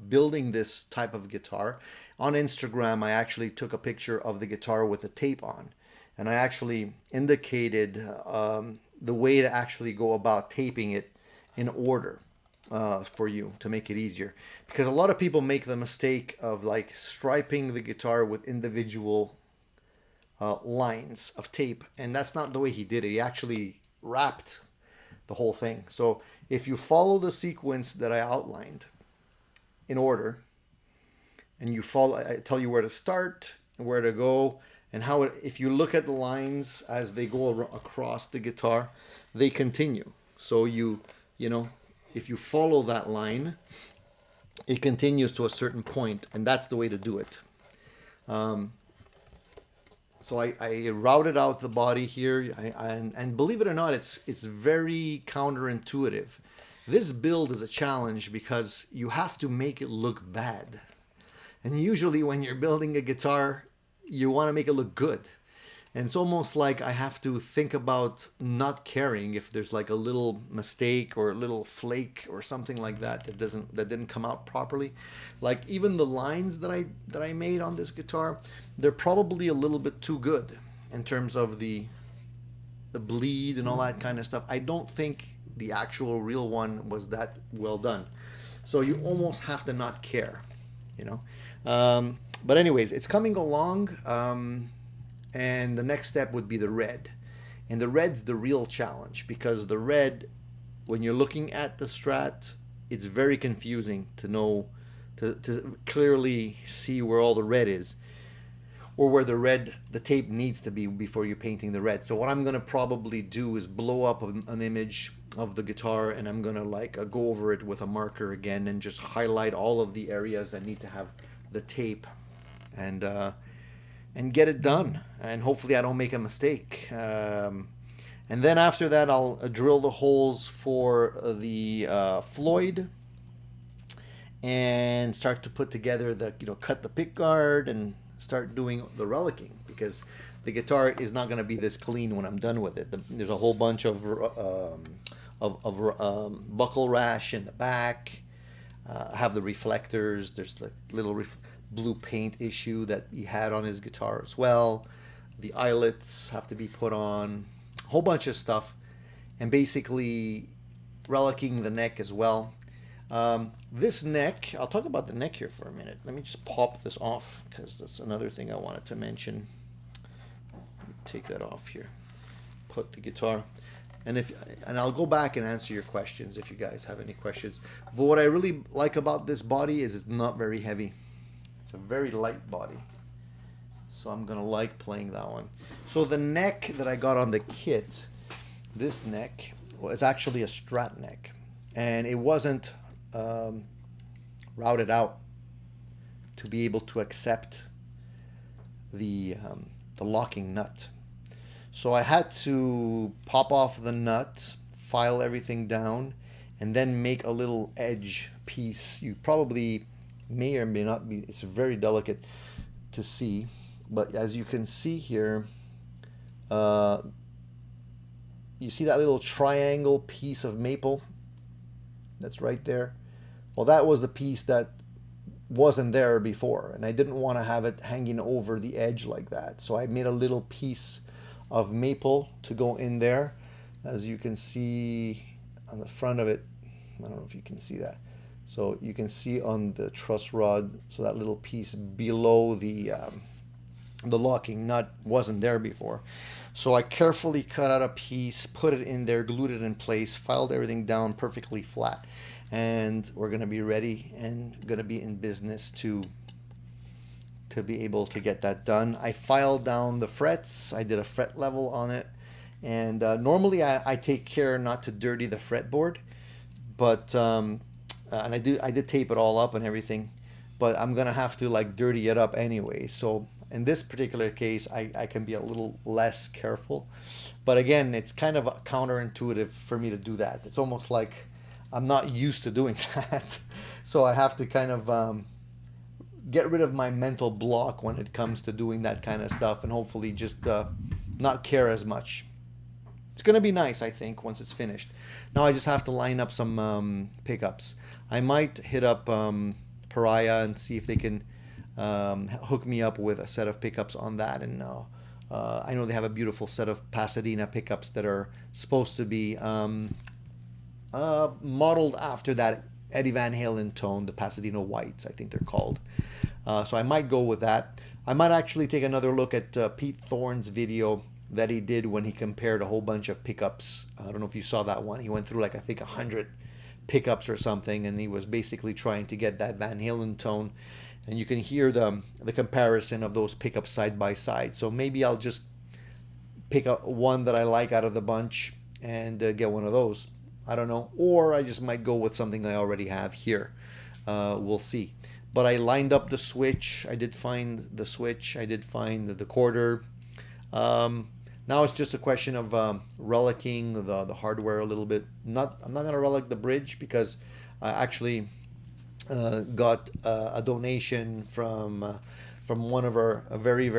building this type of guitar, on Instagram, I actually took a picture of the guitar with the tape on. And I actually indicated the way to actually go about taping it in order for you to make it easier. Because a lot of people make the mistake of like striping the guitar with individual lines of tape, and that's not the way he did it. He actually wrapped the whole thing. So if you follow the sequence that I outlined in order, and you follow, I tell you where to start, where to go, and how it, if you look at the lines as they go across the guitar, they continue. So you know, if you follow that line, it continues to a certain point, and that's the way to do it. So I routed out the body here, and believe it or not, it's very counterintuitive. This build is a challenge because you have to make it look bad. And usually when you're building a guitar, you want to make it look good. And it's almost like I have to think about not caring if there's like a little mistake or a little flake or something like that that didn't come out properly. Like even the lines that I made on this guitar, they're probably a little bit too good in terms of the bleed and all that kind of stuff. I don't think the actual real one was that well done. So you almost have to not care, you know. But anyways, it's coming along. And the next step would be the red. And the red's the real challenge, because the red, when you're looking at the Strat, it's very confusing to know, to clearly see where all the red is, or where the tape needs to be before you're painting the red. So what I'm going to probably do is blow up an image of the guitar, and I'm going to like go over it with a marker again and just highlight all of the areas that need to have the tape, and get it done, and hopefully I don't make a mistake. And then after that, I'll drill the holes for the Floyd and start to put together the, cut the pick guard and start doing the relicing, because the guitar is not going to be this clean when I'm done with it. There's a whole bunch of buckle rash in the back. I have the reflectors. There's the little blue paint issue that he had on his guitar as well. The eyelets have to be put on. A whole bunch of stuff. And basically relicing the neck as well. This neck, I'll talk about the neck here for a minute. Let me just pop this off, because that's another thing I wanted to mention. Take that off here. Put the guitar. And I'll go back and answer your questions if you guys have any questions. But what I really like about this body is it's not very heavy. It's a very light body. So I'm gonna like playing that one. So the neck that I got on the kit, this neck, was actually a Strat neck. And it wasn't routed out to be able to accept the locking nut. So I had to pop off the nut, file everything down, and then make a little edge piece. You probably may or may not be, it's very delicate to see, but as you can see here, you see that little triangle piece of maple that's right there? Well, that was the piece that wasn't there before, and I didn't want to have it hanging over the edge like that. So I made a little piece of maple to go in there. As you can see on the front of it, I don't know if you can see that. So you can see on the truss rod, so that little piece below the locking nut wasn't there before. So I carefully cut out a piece, put it in there, glued it in place, filed everything down perfectly flat. And we're gonna be ready and gonna be in business to be able to get that done. I filed down the frets. I did a fret level on it. And normally I take care not to dirty the fretboard, but and I did tape it all up and everything, but I'm gonna have to like dirty it up anyway. So in this particular case, I can be a little less careful, but again, it's kind of counterintuitive for me to do that. It's almost like I'm not used to doing that, so I have to kind of get rid of my mental block when it comes to doing that kind of stuff, and hopefully just not care as much. It's gonna be nice, I think, once it's finished. Now I just have to line up some pickups. I might hit up Pariah and see if they can hook me up with a set of pickups on that. And I know they have a beautiful set of Pasadena pickups that are supposed to be modeled after that Eddie Van Halen tone, the Pasadena Whites, I think they're called. So I might go with that. I might actually take another look at Pete Thorne's video that he did when he compared a whole bunch of pickups. I don't know if you saw that one. He went through like, I think, 100 pickups or something, and he was basically trying to get that Van Halen tone. And you can hear the comparison of those pickups side by side. So maybe I'll just pick up one that I like out of the bunch and get one of those. I don't know. Or I just might go with something I already have here. We'll see. But I lined up the switch. I did find the switch. I did find the quarter. Now it's just a question of relicking the hardware a little bit. I'm not going to relic the bridge because I actually got a donation from one of our very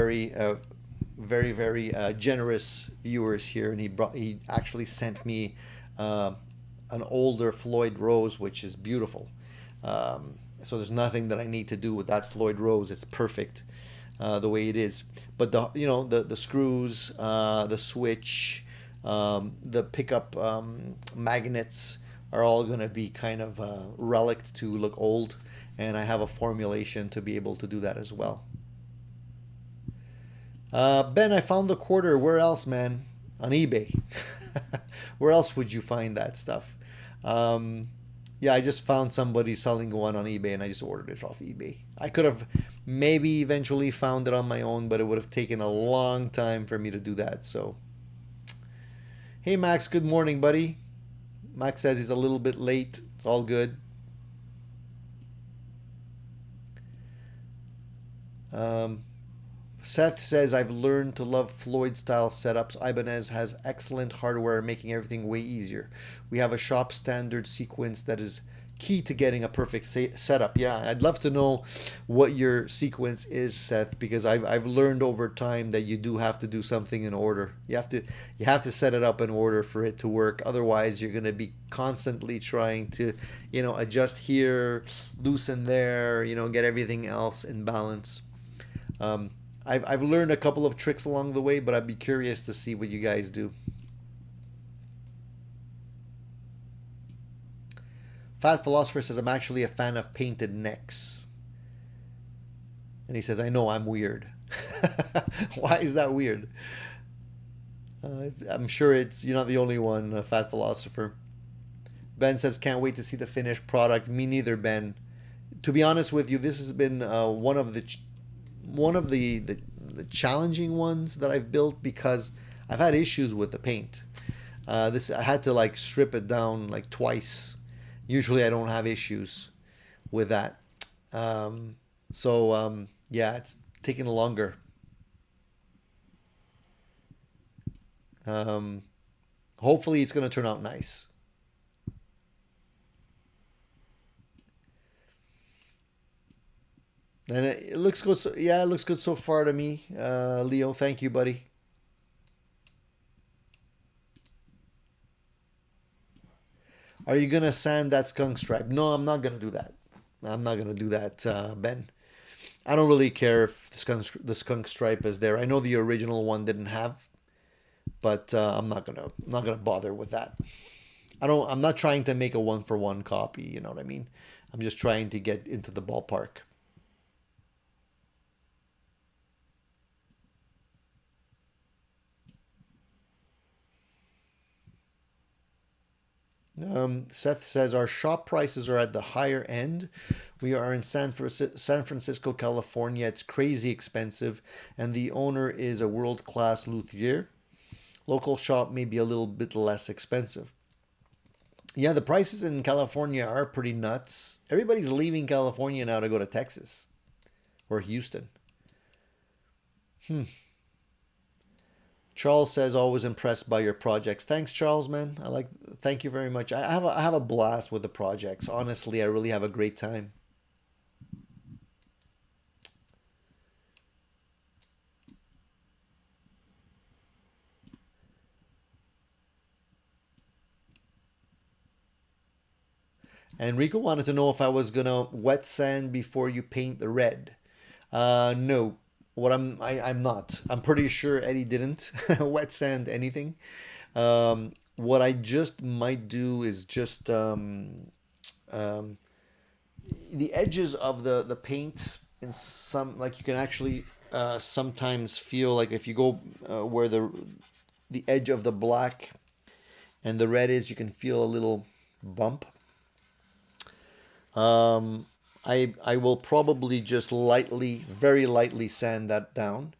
generous viewers here, and he actually sent me an older Floyd Rose, which is beautiful. So there's nothing that I need to do with that Floyd Rose. It's perfect the way it is. But the screws, the switch, the pickup magnets are all going to be kind of relic to look old, and I have a formulation to be able to do that as well. Ben, I found the quarter. Where else, man? On eBay. Where else would you find that stuff? Yeah, I just found somebody selling one on eBay, and I just ordered it off eBay. I could have maybe eventually found it on my own, but it would have taken a long time for me to do that. So, hey Max, good morning, buddy. Max says he's a little bit late. It's all good. Seth says, I've learned to love Floyd-style setups. Ibanez has excellent hardware, making everything way easier. We have a shop standard sequence that is key to getting a perfect setup. Yeah, I'd love to know what your sequence is, Seth, because I've learned over time that you do have to do something in order. You have to set it up in order for it to work. Otherwise, you're going to be constantly trying to, adjust here, loosen there, get everything else in balance. I've learned a couple of tricks along the way, but I'd be curious to see what you guys do. Fat Philosopher says, I'm actually a fan of painted necks. And he says, I know I'm weird. Why is that weird? I'm sure you're not the only one, Fat Philosopher. Ben says, can't wait to see the finished product. Me neither, Ben. To be honest with you, this has been one of the challenging ones that I've built because I've had issues with the paint. I had to strip it down twice. Usually I don't have issues with that. Yeah, it's taking longer. Hopefully it's going to turn out nice. And it looks good. It looks good so far to me. Leo, thank you, buddy. Are you going to sand that skunk stripe? No, I'm not going to do that. I'm not going to do that, Ben. I don't really care if the skunk stripe is there. I know the original one didn't have, but I'm not gonna bother with that. I'm not trying to make a one-for-one copy. You know what I mean? I'm just trying to get into the ballpark. Seth says our shop prices are at the higher end. We are in San Francisco, California. It's crazy expensive, and the owner is a world-class luthier. Local shop may be a little bit less expensive. Yeah, the prices in California are pretty nuts. Everybody's leaving California now to go to Texas or Houston. Charles says, always impressed by your projects. Thanks, Charles, man. Thank you very much. I have a blast with the projects. Honestly, I really have a great time. And Rico wanted to know if I was gonna wet sand before you paint the red. No. I'm not. I'm pretty sure Eddie didn't wet sand anything. What I just might do is just the edges of the paint in some, you can actually sometimes feel like if you go where the edge of the black and the red is, you can feel a little bump. I will probably just lightly, very lightly sand that down.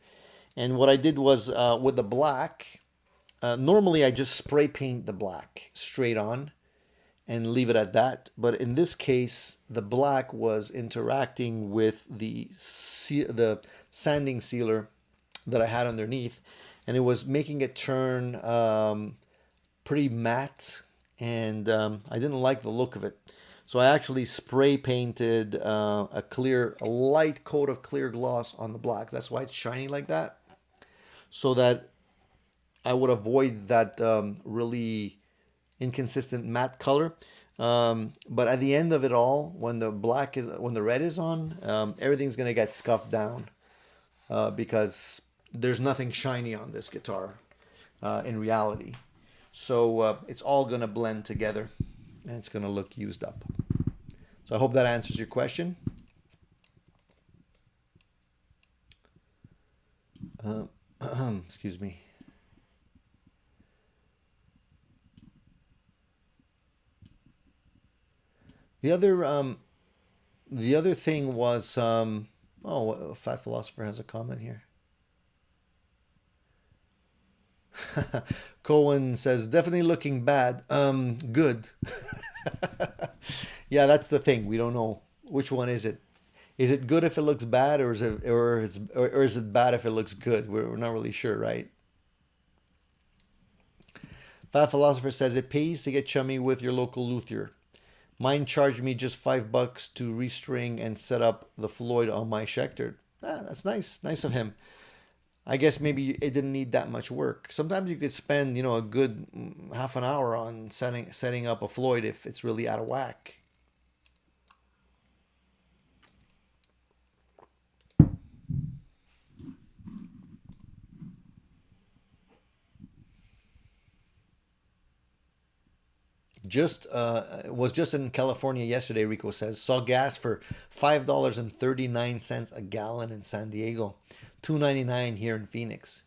And what I did was with the black, normally I just spray paint the black straight on and leave it at that. But in this case, the black was interacting with the sanding sealer that I had underneath, and it was making it turn pretty matte, and I didn't like the look of it. So I actually spray painted a light coat of clear gloss on the black. That's why it's shiny like that, so that I would avoid that really inconsistent matte color. But at the end of it all, when the red is on, everything's gonna get scuffed down because there's nothing shiny on this guitar in reality. So it's all gonna blend together and it's gonna look used up. So I hope that answers your question. Excuse me. The other thing was oh, Fat Philosopher has a comment here. Cohen says definitely looking bad. Good. Yeah, that's the thing. We don't know which one is it. Is it good if it looks bad, or is it bad if it looks good? We're not really sure, right? Fat Philosopher says it pays to get chummy with your local luthier. Mine charged me just $5 to restring and set up the Floyd on my Schecter. That's nice of him. I guess maybe it didn't need that much work. Sometimes you could spend, a good half an hour on setting up a Floyd if it's really out of whack. Was just in California yesterday, Rico says. Saw gas for $5.39 a gallon in San Diego, $2.99 here in Phoenix.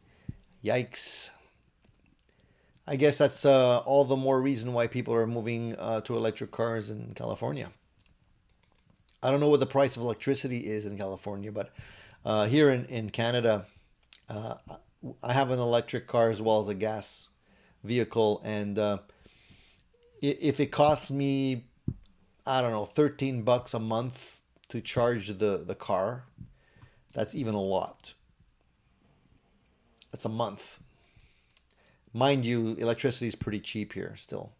Yikes. I guess that's all the more reason why people are moving to electric cars in California. I don't know what the price of electricity is in California, but here in Canada, I have an electric car as well as a gas vehicle, and if it costs me, I don't know, $13 a month to charge the car, that's even a lot. That's a month. Mind you, electricity is pretty cheap here still.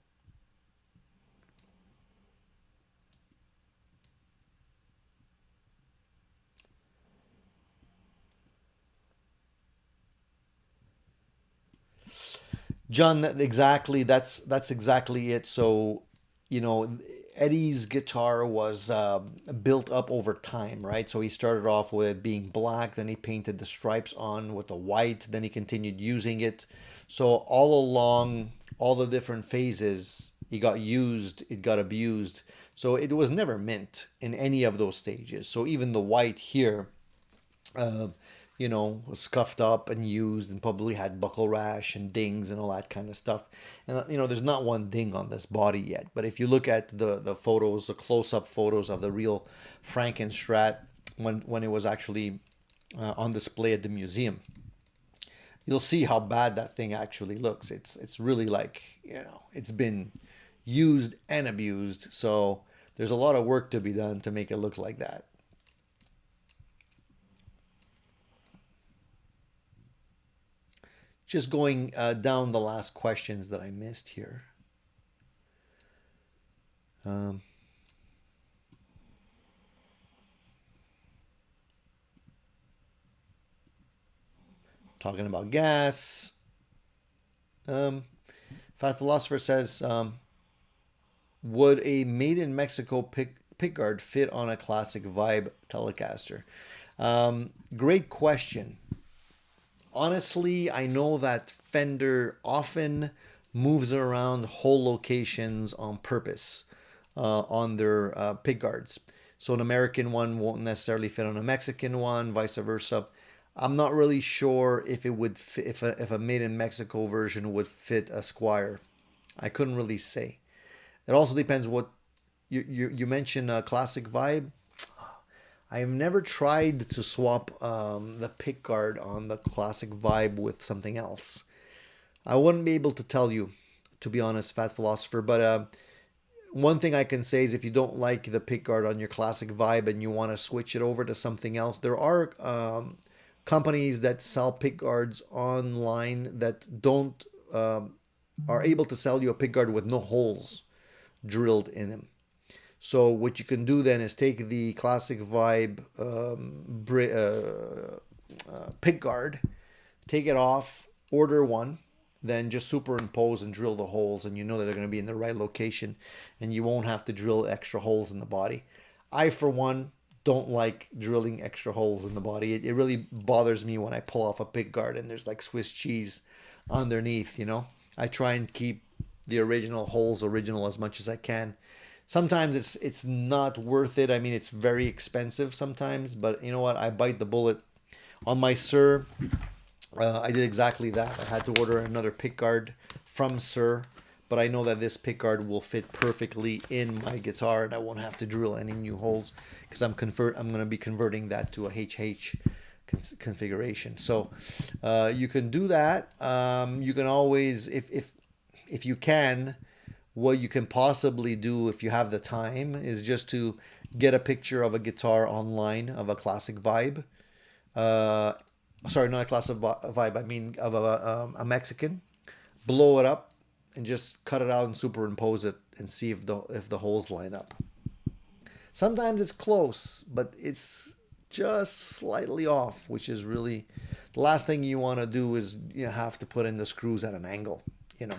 John, that's exactly it. So, Eddie's guitar was built up over time, right? So he started off with being black, then he painted the stripes on with the white, then he continued using it. So all along, all the different phases, it got abused. So it was never mint in any of those stages. So even the white here, was scuffed up and used and probably had buckle rash and dings and all that kind of stuff. And, there's not one ding on this body yet. But if you look at the photos, the close-up photos of the real Frankinstrat when it was actually on display at the museum, you'll see how bad that thing actually looks. It's really like, it's been used and abused. So there's a lot of work to be done to make it look like that. Just going down the last questions that I missed here. Talking about gas. Fat Philosopher says, would a made in Mexico pickguard fit on a classic Vibe Telecaster? Great question. Honestly, I know that Fender often moves around whole locations on purpose on their pickguards. So an American one won't necessarily fit on a Mexican one, vice versa. I'm not really sure if it would fit, if a made in Mexico version would fit a Squire. I couldn't really say. It also depends what you mentioned classic vibe. I have never tried to swap the pick guard on the classic vibe with something else. I wouldn't be able to tell you, to be honest, Fat Philosopher. But one thing I can say is if you don't like the pick guard on your classic vibe and you want to switch it over to something else, there are companies that sell pick guards online that don't are able to sell you a pick guard with no holes drilled in them. So what you can do then is take the classic vibe pick guard, take it off, order one, then just superimpose and drill the holes, and you know that they're going to be in the right location, and you won't have to drill extra holes in the body. I, for one, don't like drilling extra holes in the body. It really bothers me when I pull off a pick guard and there's like Swiss cheese underneath, you know. I try and keep the original holes original as much as I can. Sometimes it's not worth it. I mean, it's very expensive sometimes, but you know what? I bite the bullet. On my Sir, I did exactly that. I had to order another pick guard from Sir, but I know that this pick guard will fit perfectly in my guitar, and I won't have to drill any new holes because I'm going to be converting that to a HH configuration. So you can do that. You can always, if you can. What you can possibly do if you have the time is just to get a picture of a guitar online of a classic vibe. Sorry, not a classic vibe. I mean of a Mexican. Blow it up and just cut it out and superimpose it and see if the holes line up. Sometimes it's close, but it's just slightly off, which is really the last thing you want to do is you have to put in the screws at an angle, you know,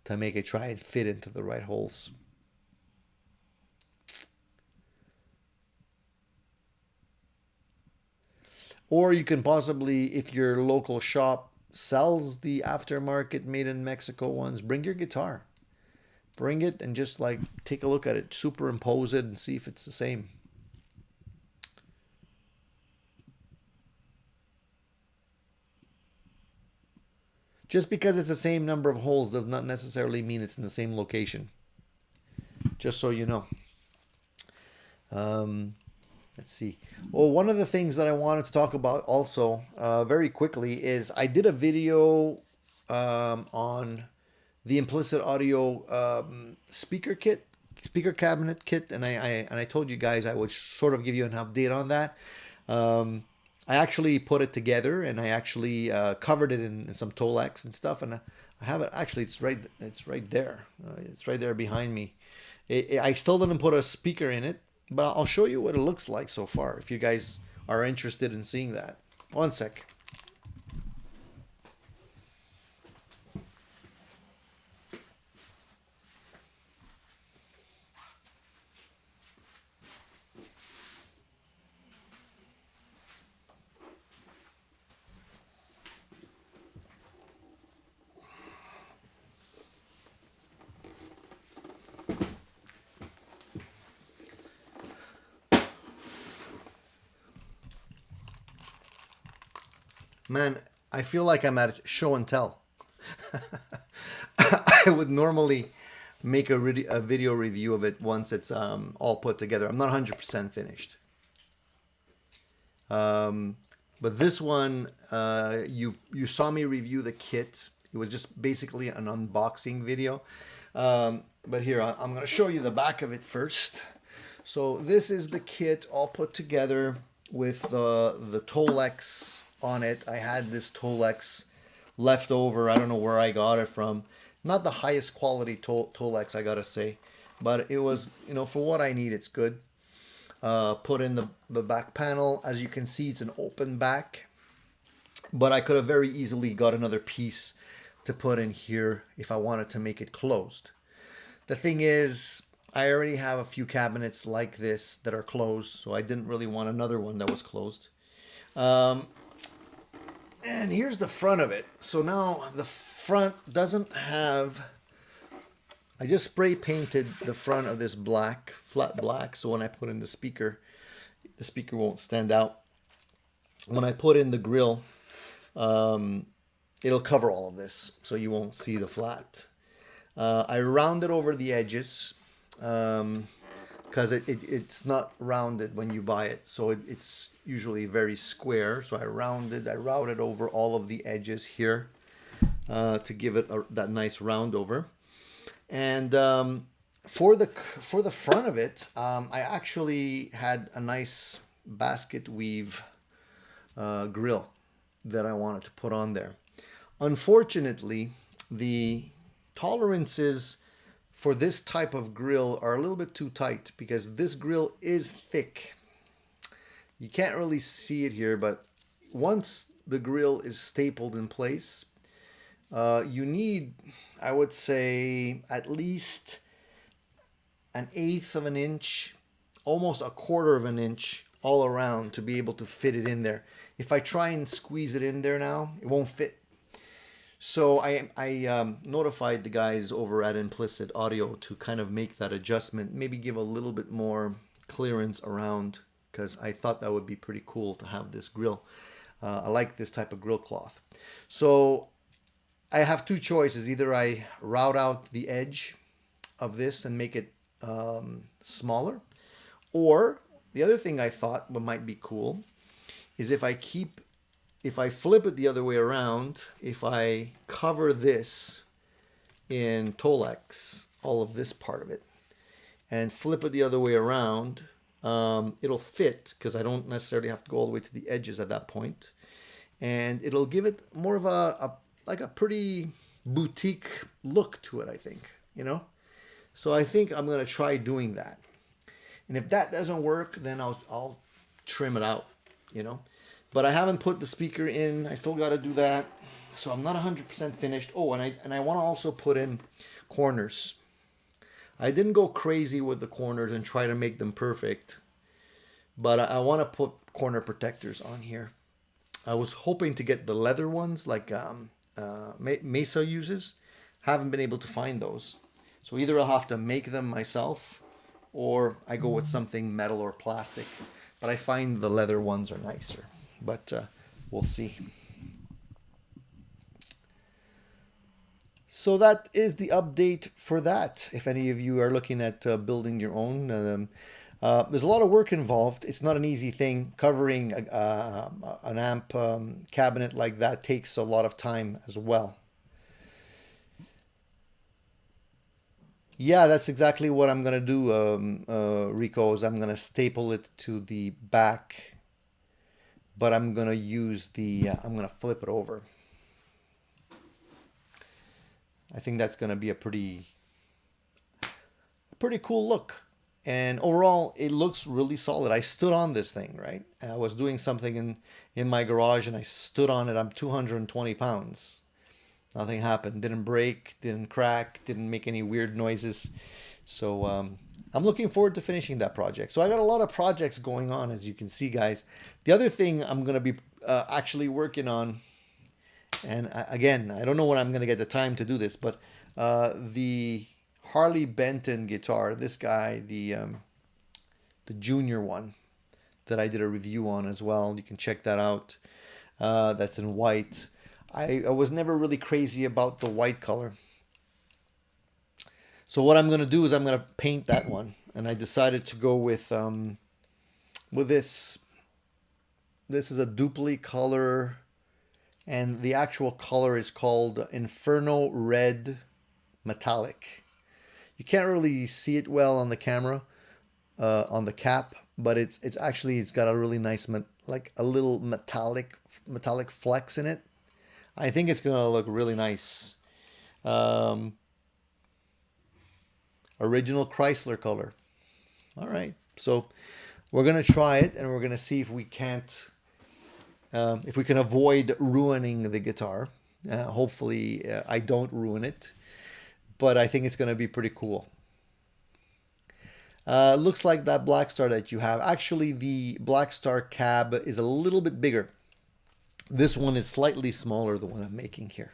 to make it try and fit into the right holes. Or you can possibly, if your local shop sells the aftermarket made in Mexico ones, bring your guitar. Bring it and just like take a look at it, superimpose it and see if it's the same. Just because it's the same number of holes does not necessarily mean it's in the same location. Just so you know. Let's see. Well, one of the things that I wanted to talk about also very quickly is I did a video on the Implicit audio speaker cabinet kit, and I told you guys I would sort of give you an update on that. I actually put it together, and I actually covered it in some Tolex and stuff, and I have it. Actually, it's right there. It's right there behind me. I still didn't put a speaker in it, but I'll show you what it looks like so far if you guys are interested in seeing that. One sec. Man, I feel like I'm at show and tell. I would normally make a video review of it once it's all put together. I'm not 100% finished. But this one, you saw me review the kit. It was just basically an unboxing video. But here, I'm going to show you the back of it first. So this is the kit all put together with the Tolex on it. I had this Tolex left over. I don't know where I got it from. Not the highest quality Tolex, I gotta say, but it was, you know, for what I need, it's good. Put in the back panel. As you can see, it's an open back, but I could have very easily got another piece to put in here if I wanted to make it closed. The thing is, I already have a few cabinets like this that are closed, so I didn't really want another one that was closed. And here's the front of it. So now the front doesn't have, I just spray painted the front of this black, flat black, so when I put in the speaker won't stand out. when I put in the grill, it'll cover all of this, so you won't see the flat. I rounded over the edges because it's not rounded when you buy it, so it's usually very square. So I routed over all of the edges here to give it that nice round over. And for the front of it, I actually had a nice basket weave grill that I wanted to put on there. Unfortunately, the tolerances for this type of grill are a little bit too tight because this grill is thick. You can't really see it here, but once the grill is stapled in place, you need, I would say, at least 1/8 of an inch, almost 1/4 of an inch all around to be able to fit it in there. If I try and squeeze it in there now, it won't fit. So I notified the guys over at Implicit Audio to kind of make that adjustment, maybe give a little bit more clearance around, because I thought that would be pretty cool to have this grill. I like this type of grill cloth. So I have two choices. Either I route out the edge of this and make it smaller, or the other thing I thought what might be cool is if I flip it the other way around, if I cover this in Tolex, all of this part of it, and flip it the other way around, it'll fit because I don't necessarily have to go all the way to the edges at that point. And it'll give it more of like a pretty boutique look to it, I think, you know? So I think I'm going to try doing that. And if that doesn't work, then I'll trim it out, you know? But I haven't put the speaker in. I still got to do that. So I'm not 100% finished. Oh, and I want to also put in corners. I didn't go crazy with the corners and try to make them perfect, but I want to put corner protectors on here. I was hoping to get the leather ones like Mesa uses. Haven't been able to find those. So either I'll have to make them myself or I go with something metal or plastic. But I find the leather ones are nicer. But we'll see. So that is the update for that. If any of you are looking at building your own, there's a lot of work involved. It's not an easy thing. Covering an amp cabinet like that takes a lot of time as well. Yeah, that's exactly what I'm going to do, Rico, is I'm going to staple it to the back, but I'm going to use I'm going to flip it over. I think that's going to be a pretty cool look. And overall, it looks really solid. I stood on this thing, right? I was doing something in my garage and I stood on it. I'm 220 pounds. Nothing happened. Didn't break, didn't crack, didn't make any weird noises. So I'm looking forward to finishing that project. So I got a lot of projects going on, as you can see, guys. The other thing I'm going to be actually working on, and again, I don't know when I'm going to get the time to do this, but the Harley Benton guitar, this guy, the junior one that I did a review on as well. You can check that out. That's in white. I was never really crazy about the white color. So what I'm going to do is I'm going to paint that one. And I decided to go with this. This is a duplicate color. And the actual color is called Inferno Red Metallic. You can't really see it well on the camera, on the cap. But it's got a really nice, like a little metallic flex in it. I think it's going to look really nice. Original Chrysler color. All right. So we're going to try it and we're going to see if we can't, if we can avoid ruining the guitar. Hopefully I don't ruin it, but I think it's going to be pretty cool. Looks like that Black Star that you have. Actually, the Black Star cab is a little bit bigger. This one is slightly smaller, the one I'm making here.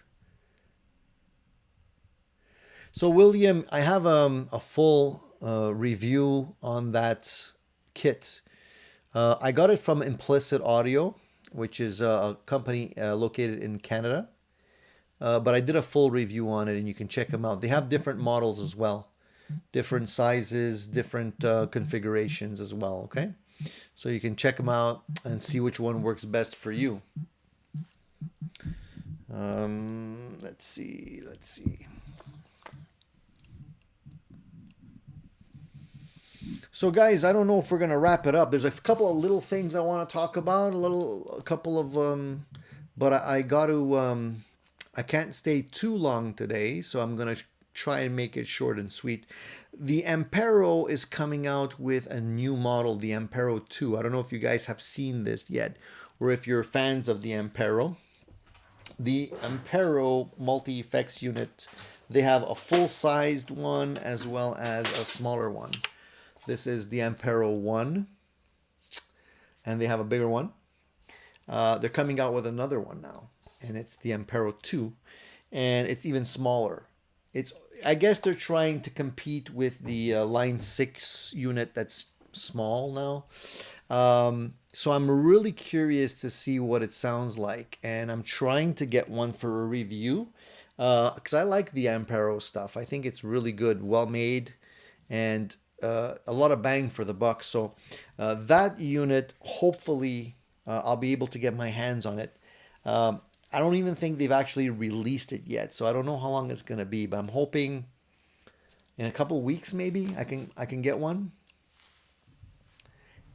So William, I have a full review on that kit. I got it from Implicit Audio. which is a company located in Canada. But I did a full review on it, and you can check them out. They have different models as well, different sizes, different configurations as well, okay? So you can check them out and see which one works best for you. Let's see. So guys, I don't know if we're gonna wrap it up. There's a couple of little things I want to talk about, a couple of, but I got to, I can't stay too long today, so I'm gonna try and make it short and sweet. The Ampero is coming out with a new model, the Ampero 2. I don't know if you guys have seen this yet, or if you're fans of the Ampero. The Ampero multi-effects unit, they have a full-sized one as well as a smaller one. This is the Ampero 1, and they have a bigger one. They're coming out with another one now, and it's the Ampero 2, and it's even smaller. I guess they're trying to compete with the Line 6 unit that's small now. So I'm really curious to see what it sounds like, and I'm trying to get one for a review because I like the Ampero stuff. I think it's really good, well made, and a lot of bang for the buck. So that unit, hopefully I'll be able to get my hands on it. I don't even think they've actually released it yet, so I don't know how long it's going to be, but I'm hoping in a couple weeks maybe I can get one.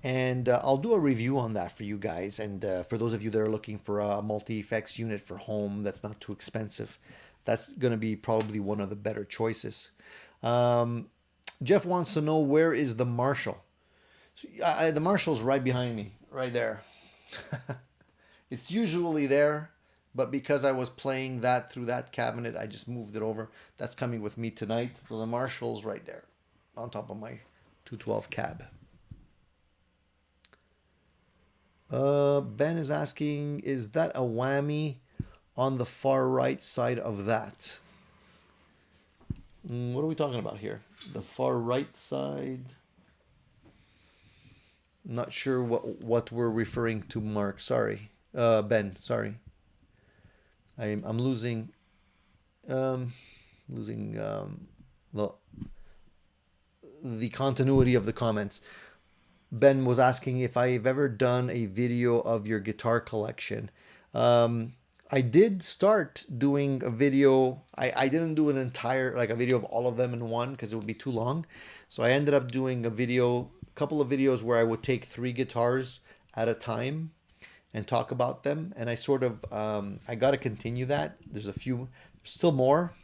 And I'll do a review on that for you guys. And for those of you that are looking for a multi-effects unit for home that's not too expensive, that's going to be probably one of the better choices. Jeff wants to know, where is the Marshall? The Marshall's right behind me, right there. It's usually there, but because I was playing that through that cabinet, I just moved it over. That's coming with me tonight. So the Marshall's right there on top of my 212 cab. Ben is asking, is that a whammy on the far right side of that? What are we talking about here? The far right side? Not sure what we're referring to, Mark. Sorry. Ben, sorry. I'm losing the continuity of the comments. Ben was asking if I've ever done a video of your guitar collection. I did start doing a video. I didn't do an entire, like a video of all of them in one because it would be too long. So I ended up doing a couple of videos where I would take 3 guitars at a time and talk about them. And I sort of, I got to continue that. There's still more.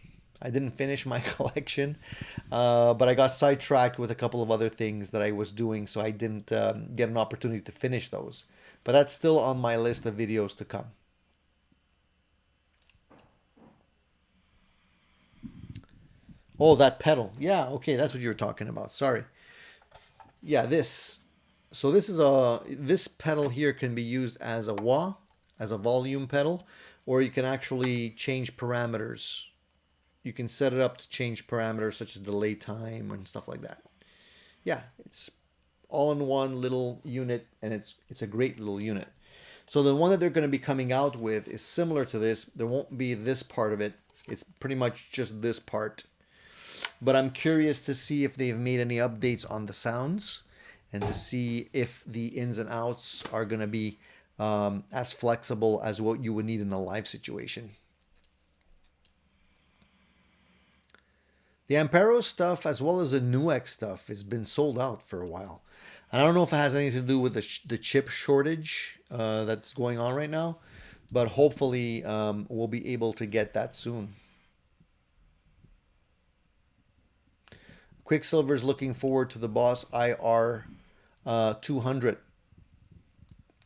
I didn't finish my collection, but I got sidetracked with a couple of other things that I was doing, so I didn't get an opportunity to finish those. But that's still on my list of videos to come. Oh, that pedal. Yeah, okay, that's what you were talking about. Sorry. Yeah, this. So this pedal here can be used as a wah, as a volume pedal, or you can actually change parameters. You can set it up to change parameters such as delay time and stuff like that. Yeah, it's all in one little unit, and it's a great little unit. So the one that they're going to be coming out with is similar to this. There won't be this part of it. It's pretty much just this part. But I'm curious to see if they've made any updates on the sounds and to see if the ins and outs are going to be as flexible as what you would need in a live situation. The Ampero stuff, as well as the Newegg stuff, has been sold out for a while. And I don't know if it has anything to do with the chip shortage that's going on right now, but hopefully we'll be able to get that soon. Quicksilver's looking forward to the Boss IR 200,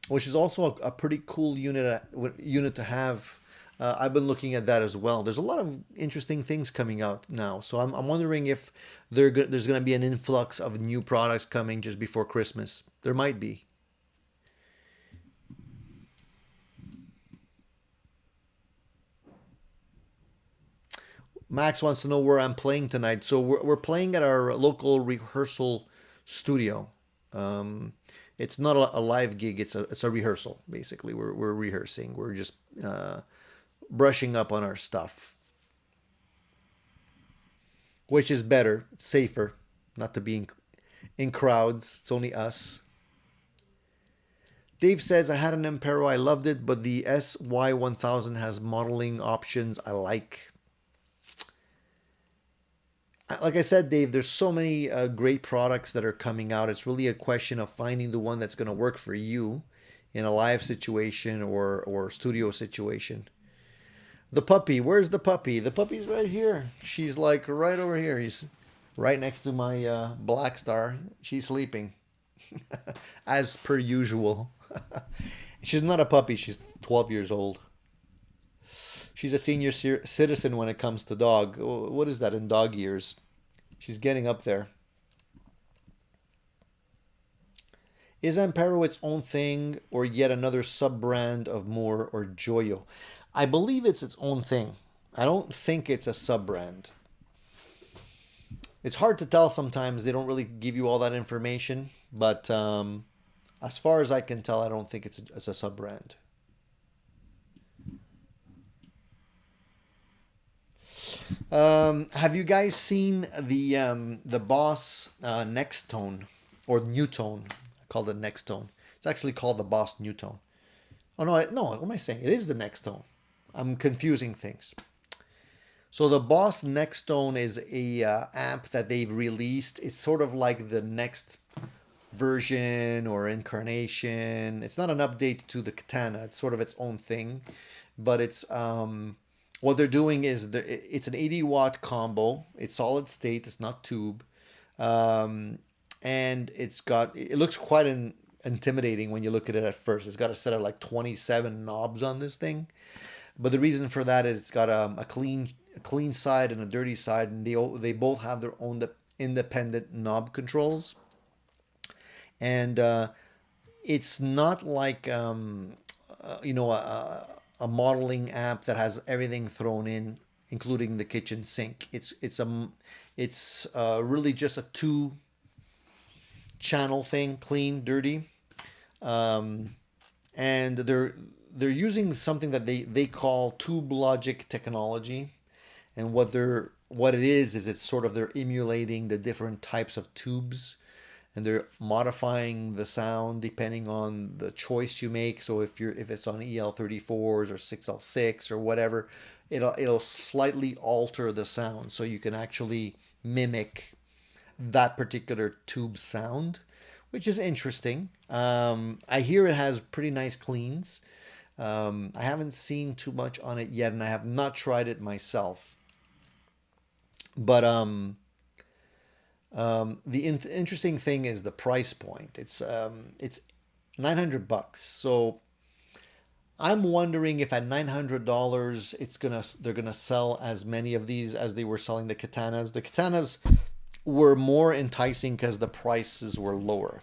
which is also a pretty cool unit to have. I've been looking at that as well. There's a lot of interesting things coming out now. So I'm wondering if there's going to be an influx of new products coming just before Christmas. There might be. Max wants to know where I'm playing tonight. So we're playing at our local rehearsal studio. It's not a live gig. It's a rehearsal basically. We're rehearsing. We're just brushing up on our stuff, which is better, it's safer, not to be in crowds. It's only us. Dave says, I had an Ampero, I loved it, but the SY1000 has modeling options I like. Like I said, Dave, there's so many great products that are coming out. It's really a question of finding the one that's going to work for you in a live situation or studio situation. The puppy, where's the puppy? The puppy's right here. She's like right over here. He's right next to my Black Star. She's sleeping, as per usual. She's not a puppy. She's 12 years old. She's a senior citizen when it comes to dog. What is that in dog years? She's getting up there. Is Ampero its own thing or yet another sub-brand of Moore or Joyo? I believe it's its own thing. I don't think it's a sub-brand. It's hard to tell sometimes. They don't really give you all that information. But as far as I can tell, I don't think it's a sub-brand. Have you guys seen the Boss Nextone or Newtone? I call it Nextone. It's actually called the Boss Newtone. Oh no! What am I saying? It is the Nextone. I'm confusing things. So the Boss Nextone is a amp that they've released. It's sort of like the next version or incarnation. It's not an update to the Katana. It's sort of its own thing, but it's what they're doing is it's an 80-watt combo. It's solid state. It's not tube, and it looks quite intimidating when you look at it at first. It's got a set of like 27 knobs on this thing, but the reason for that is it's got a clean side and a dirty side, and they both have their own independent knob controls, and it's not like a modeling amp that has everything thrown in, including the kitchen sink. It's really just a 2-channel thing, clean, dirty, and they're using something that they call tube logic technology, and what it is it's sort of they're emulating the different types of tubes, and they're modifying the sound depending on the choice you make. So if it's on EL34s or 6L6 or whatever, it'll slightly alter the sound so you can actually mimic that particular tube sound, which is interesting. I hear it has pretty nice cleans. I haven't seen too much on it yet, and I have not tried it myself. But the interesting thing is the price point. It's $900. So I'm wondering if at $900 they're gonna sell as many of these as they were selling the Katanas. The Katanas were more enticing because the prices were lower.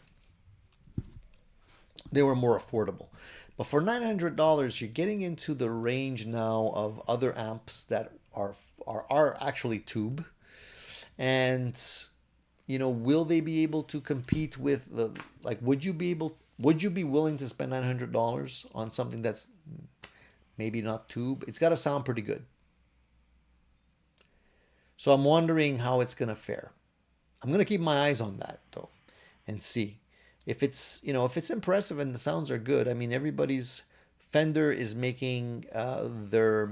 They were more affordable. But for $900, you're getting into the range now of other amps that are actually tube, and will they be able to compete with would you be willing to spend $900 on something that's maybe not tube? It's got to sound pretty good. So I'm wondering how it's going to fare. I'm going to keep my eyes on that though and see if it's impressive and the sounds are good. I mean, Fender is making their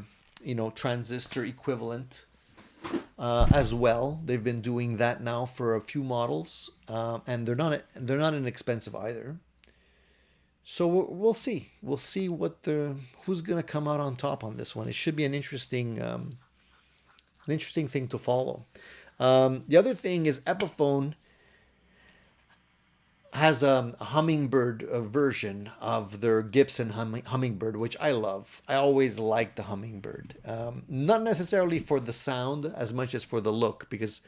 transistor equivalent as well. They've been doing that now for a few models, and they're not inexpensive either. So we'll see. We'll see who's going to come out on top on this one. It should be an interesting thing to follow. The other thing is Epiphone has a Hummingbird version of their Gibson Hummingbird, which I love. I always liked the Hummingbird. Not necessarily for the sound as much as for the look, because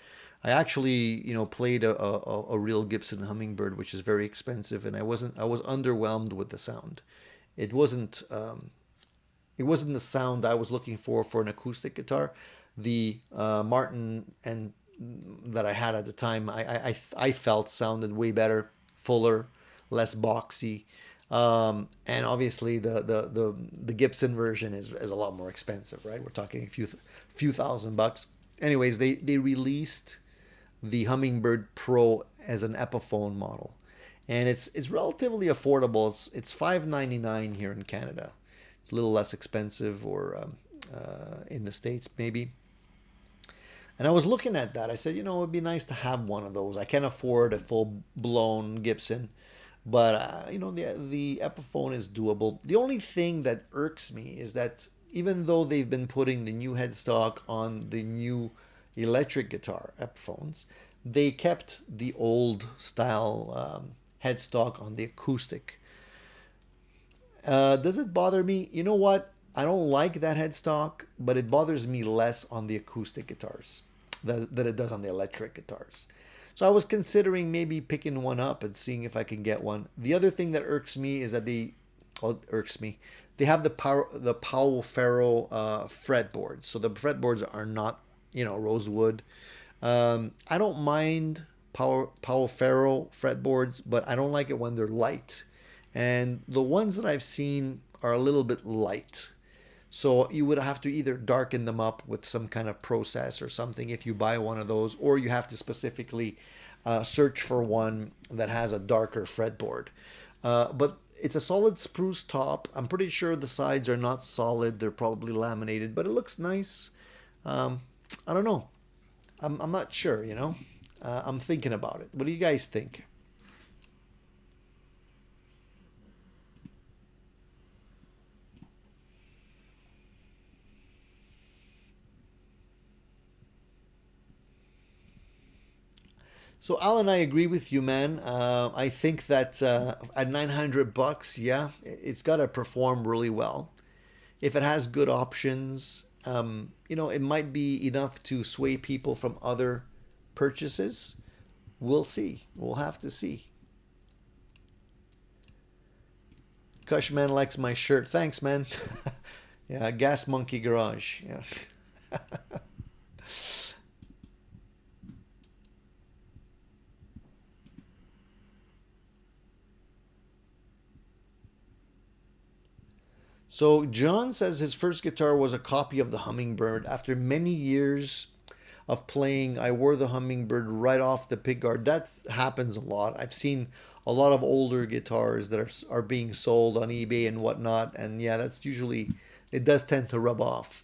I actually, played a real Gibson Hummingbird, which is very expensive, and I was underwhelmed with the sound. It wasn't the sound I was looking for an acoustic guitar. The Martin that I had at the time, I felt sounded way better, fuller, less boxy. And obviously the Gibson version is a lot more expensive, right? We're talking a few $1,000. Anyways, they released the Hummingbird Pro as an Epiphone model, and it's relatively affordable. It's $599 here in Canada. It's a little less expensive, or in the States maybe. And I was looking at that. I said, you know, it'd be nice to have one of those. I can't afford a full blown Gibson, but you know, the Epiphone is doable. The only thing that irks me is that even though they've been putting the new headstock on the new electric guitar Epiphones, they kept the old style headstock on the acoustic. Does it bother me? You know what? I don't like that headstock, but it bothers me less on the acoustic guitars than it does on the electric guitars. So I was considering maybe picking one up and seeing if I can get one. The other thing that irks me is that they have the Powell Ferro fretboards. So the fretboards are not, you know, rosewood. I don't mind Powell Ferro fretboards, but I don't like it when they're light. And the ones that I've seen are a little bit light. So you would have to either darken them up with some kind of process or something if you buy one of those, or you have to specifically search for one that has a darker fretboard. But it's a solid spruce top. I'm pretty sure the sides are not solid. They're probably laminated, but it looks nice. I don't know. I'm not sure, you know. I'm thinking about it. What do you guys think? So Alan, I agree with you, man. I think that at $900, yeah, it's got to perform really well. If it has good options, you know, it might be enough to sway people from other purchases. We'll see. We'll have to see. Cushman likes my shirt. Thanks, man. Yeah, Gas Monkey Garage. Yeah. So John says his first guitar was a copy of the Hummingbird. After many years of playing, I wore the Hummingbird right off the pickguard. That happens a lot. I've seen a lot of older guitars that are being sold on eBay and whatnot, and yeah, that's usually, it does tend to rub off.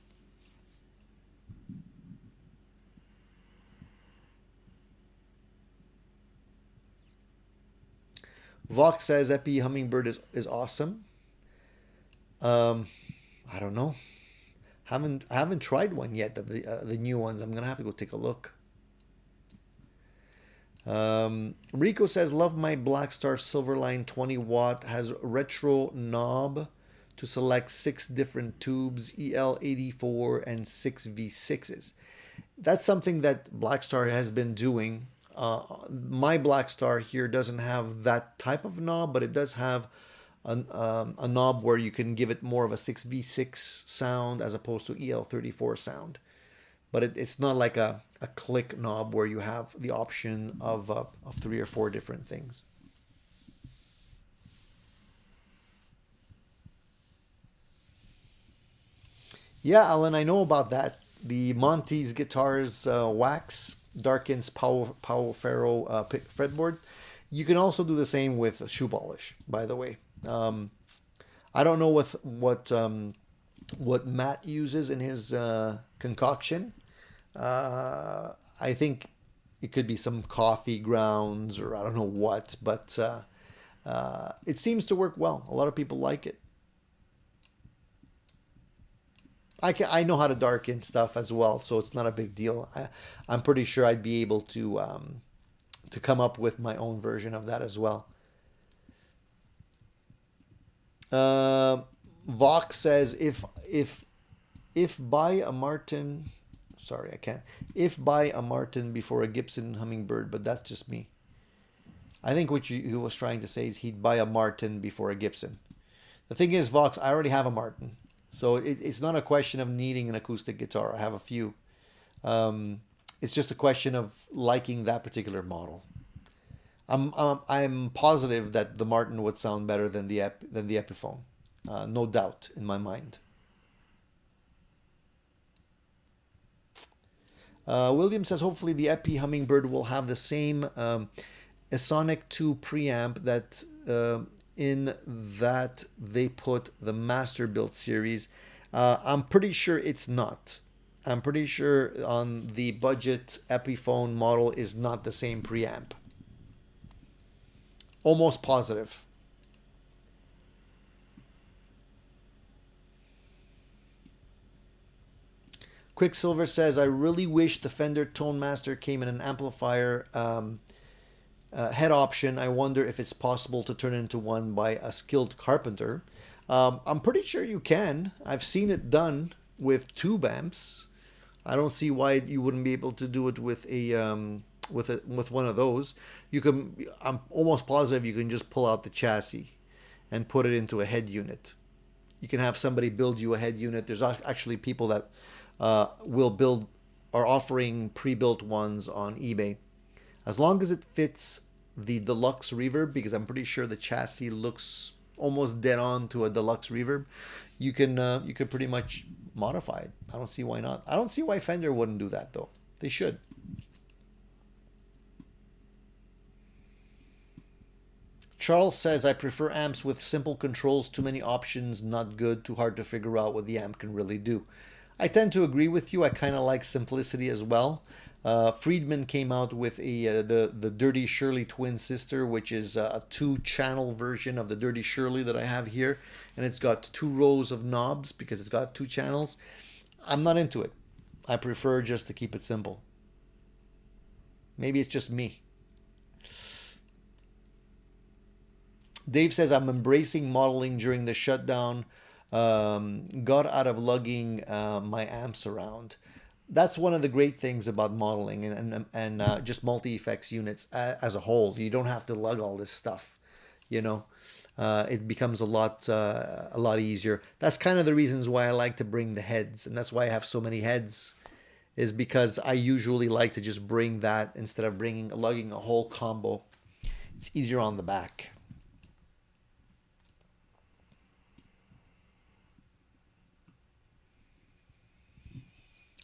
Vox says Epi Hummingbird is awesome. Um, I don't know. I haven't tried one yet of the new ones. I'm gonna have to go take a look. Rico says, love my Blackstar Silverline 20 watt, has retro knob to select 6 different tubes, EL84 and 6 V6s. That's something that Blackstar has been doing. My Blackstar here doesn't have that type of knob, but it does have a knob where you can give it more of a 6v6 sound as opposed to EL34 sound. But it's not like a click knob where you have the option of 3 or 4 different things. Yeah, Alan, I know about that. The Monty's Guitars wax darkens Powell Ferro fretboard. You can also do the same with shoe polish, by the way. I don't know what Matt uses in his concoction. I think it could be some coffee grounds or I don't know what, but it seems to work well. A lot of people like it. I know how to darken stuff as well, so it's not a big deal. I'm pretty sure I'd be able to come up with my own version of that as well. Vox says if buy a Martin, sorry I can't. If buy a Martin before a Gibson Hummingbird, but that's just me. I think what he was trying to say is he'd buy a Martin before a Gibson. The thing is, Vox, I already have a Martin. So it's not a question of needing an acoustic guitar. I have a few. It's just a question of liking that particular model. I'm positive that the Martin would sound better than the Epiphone. No doubt in my mind. William says hopefully the Epi Hummingbird will have the same Sonic 2 preamp that in that they put the Master Built series. I'm pretty sure it's not. I'm pretty sure on the budget Epiphone model is not the same preamp. Almost positive. Quicksilver says, I really wish the Fender Tone Master came in an amplifier head option. I wonder if it's possible to turn into one by a skilled carpenter. I'm pretty sure you can. I've seen it done with tube amps. I don't see why you wouldn't be able to do it with with one of those. You can. I'm almost positive you can just pull out the chassis and put it into a head unit. You can have somebody build you a head unit. There's actually people that are offering pre-built ones on eBay. As long as it fits the deluxe reverb, because I'm pretty sure the chassis looks almost dead on to a deluxe reverb, you can pretty much modify it. I don't see why not. I don't see why Fender wouldn't do that though. They should. Charles says, I prefer amps with simple controls, too many options, not good, too hard to figure out what the amp can really do. I tend to agree with you. I kind of like simplicity as well. Friedman came out with the Dirty Shirley Twin Sister, which is a 2-channel version of the Dirty Shirley that I have here. And it's got 2 rows of knobs because it's got 2 channels. I'm not into it. I prefer just to keep it simple. Maybe it's just me. Dave says, I'm embracing modeling during the shutdown. Got out of lugging my amps around. That's one of the great things about modeling and just multi-effects units as a whole. You don't have to lug all this stuff, you know. It becomes a lot easier. That's kind of the reasons why I like to bring the heads, and that's why I have so many heads, is because I usually like to just bring that instead of lugging a whole combo. It's easier on the back.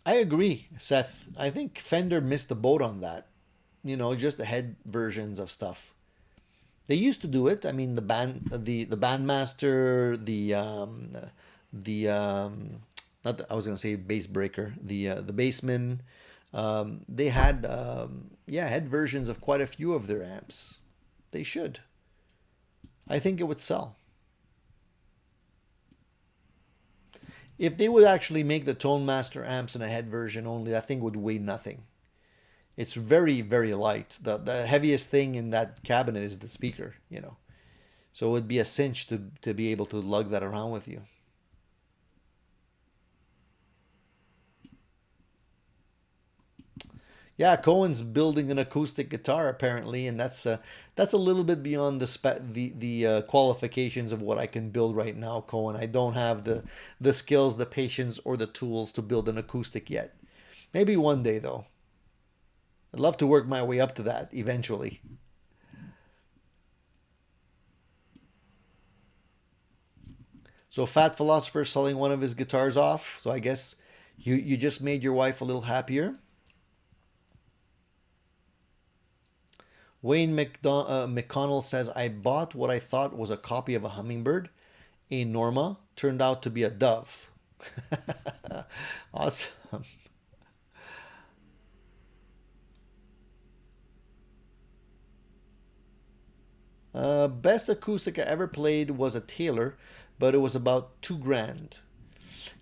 I agree, Seth. I think Fender missed the boat on that. You know, just the head versions of stuff. They used to do it. I mean, the bandmaster, not the, I was gonna say bass breaker, the bassman. They had head versions of quite a few of their amps. They should. I think it would sell. If they would actually make the Tone Master amps in a head version only, that thing would weigh nothing. It's very, very light. The heaviest thing in that cabinet is the speaker, you know. So it would be a cinch to be able to lug that around with you. Yeah, Cohen's building an acoustic guitar apparently, and that's a little bit beyond the qualifications of what I can build right now, Cohen. I don't have the skills, the patience, or the tools to build an acoustic yet. Maybe one day though. I'd love to work my way up to that eventually. So Fat Philosopher selling one of his guitars off. So I guess you just made your wife a little happier. Wayne McConnell says, I bought what I thought was a copy of a Hummingbird. A Norma turned out to be a Dove. Awesome. Best acoustic I ever played was a Taylor, but it was about $2,000.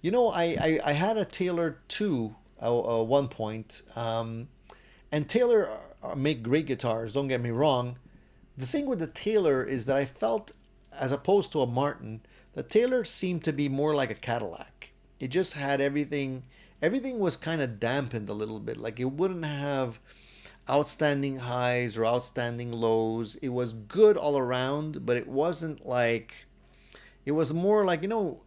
You know, I had a Taylor 2 at one point. And Taylor make great guitars, don't get me wrong. The thing with the Taylor is that I felt, as opposed to a Martin, the Taylor seemed to be more like a Cadillac. It just had everything was kind of dampened a little bit. Like it wouldn't have outstanding highs or outstanding lows. It was good all around, but it wasn't like, it was more like, you know,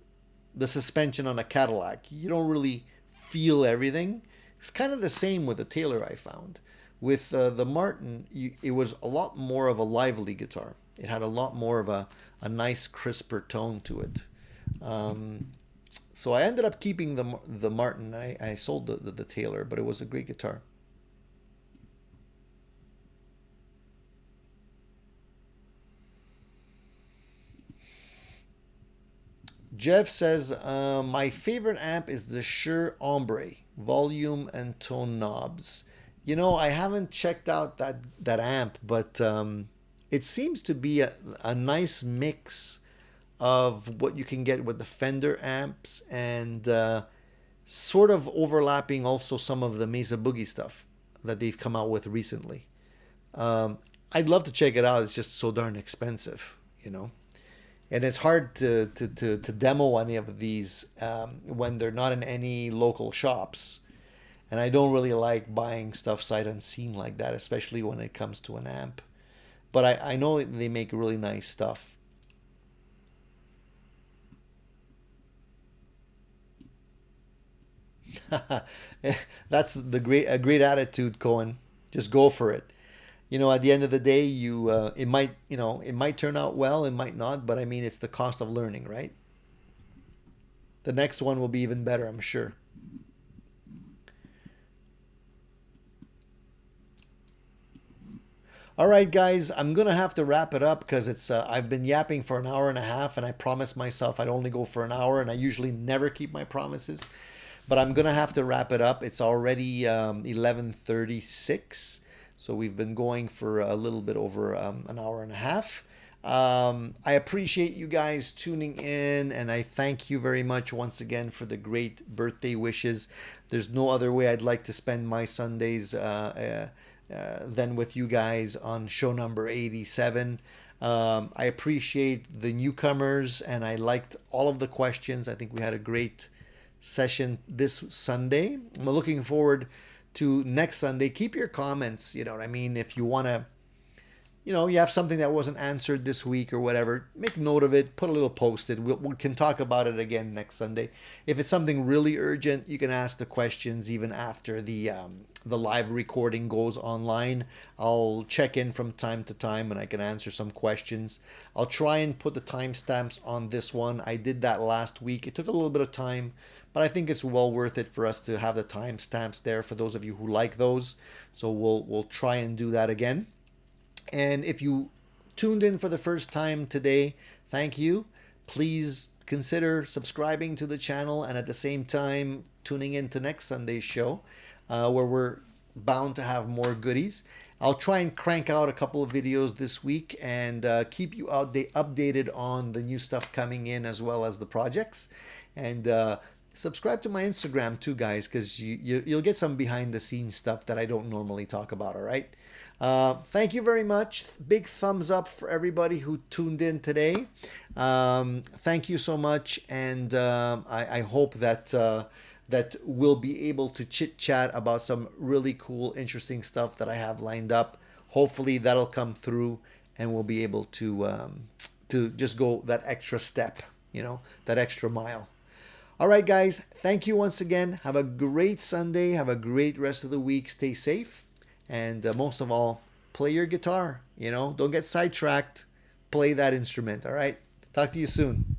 the suspension on a Cadillac. You don't really feel everything. It's kind of the same with the Taylor, I found. With the Martin, it was a lot more of a lively guitar. It had a lot more of a nice, crisper tone to it. So I ended up keeping the Martin. I sold the Taylor, but it was a great guitar. Jeff says, my favorite amp is the Shure Ombre, volume and tone knobs. You know, I haven't checked out that amp, but it seems to be a nice mix of what you can get with the Fender amps and sort of overlapping also some of the Mesa Boogie stuff that they've come out with recently. I'd love to check it out. It's just so darn expensive, you know. And it's hard to demo any of these when they're not in any local shops. And I don't really like buying stuff sight unseen like that, especially when it comes to an amp. But I know they make really nice stuff. That's a great attitude, Cohen. Just go for it. You know, at the end of the day, it might turn out well, it might not, but I mean, it's the cost of learning, right? The next one will be even better, I'm sure. All right, guys, I'm gonna have to wrap it up because it's I've been yapping for an hour and a half, and I promised myself I'd only go for an hour, and I usually never keep my promises. But I'm gonna have to wrap it up. It's already 11:36, so we've been going for a little bit over an hour and a half. I appreciate you guys tuning in, and I thank you very much once again for the great birthday wishes. There's no other way I'd like to spend my Sundays than with you guys on show number 87. I appreciate the newcomers, and I liked all of the questions. I think we had a great session this Sunday. I'm looking forward to next Sunday. Keep your comments, you know what I mean? If you want to, you know, you have something that wasn't answered this week or whatever, make note of it, put a little post-it. We can talk about it again next Sunday. If it's something really urgent, you can ask the questions even after the live recording goes online. I'll check in from time to time and I can answer some questions. I'll try and put the timestamps on this one. I did that last week. It took a little bit of time, but I think it's well worth it for us to have the timestamps there for those of you who like those. So we'll try and do that again. And if you tuned in for the first time today, thank you. Please consider subscribing to the channel and at the same time tuning in to next Sunday's show where we're bound to have more goodies. I'll try and crank out a couple of videos this week and keep you updated on the new stuff coming in as well as the projects. And subscribe to my Instagram too, guys, because you'll get some behind the scenes stuff that I don't normally talk about, all right? Thank you very much. Big thumbs up for everybody who tuned in today. Thank you so much, and I hope that that we'll be able to chit chat about some really cool, interesting stuff that I have lined up. Hopefully that'll come through, and we'll be able to just go that extra step, you know, that extra mile. All right, guys. Thank you once again. Have a great Sunday. Have a great rest of the week. Stay safe. And most of all, play your guitar, you know, don't get sidetracked, play that instrument, all right? Talk to you soon.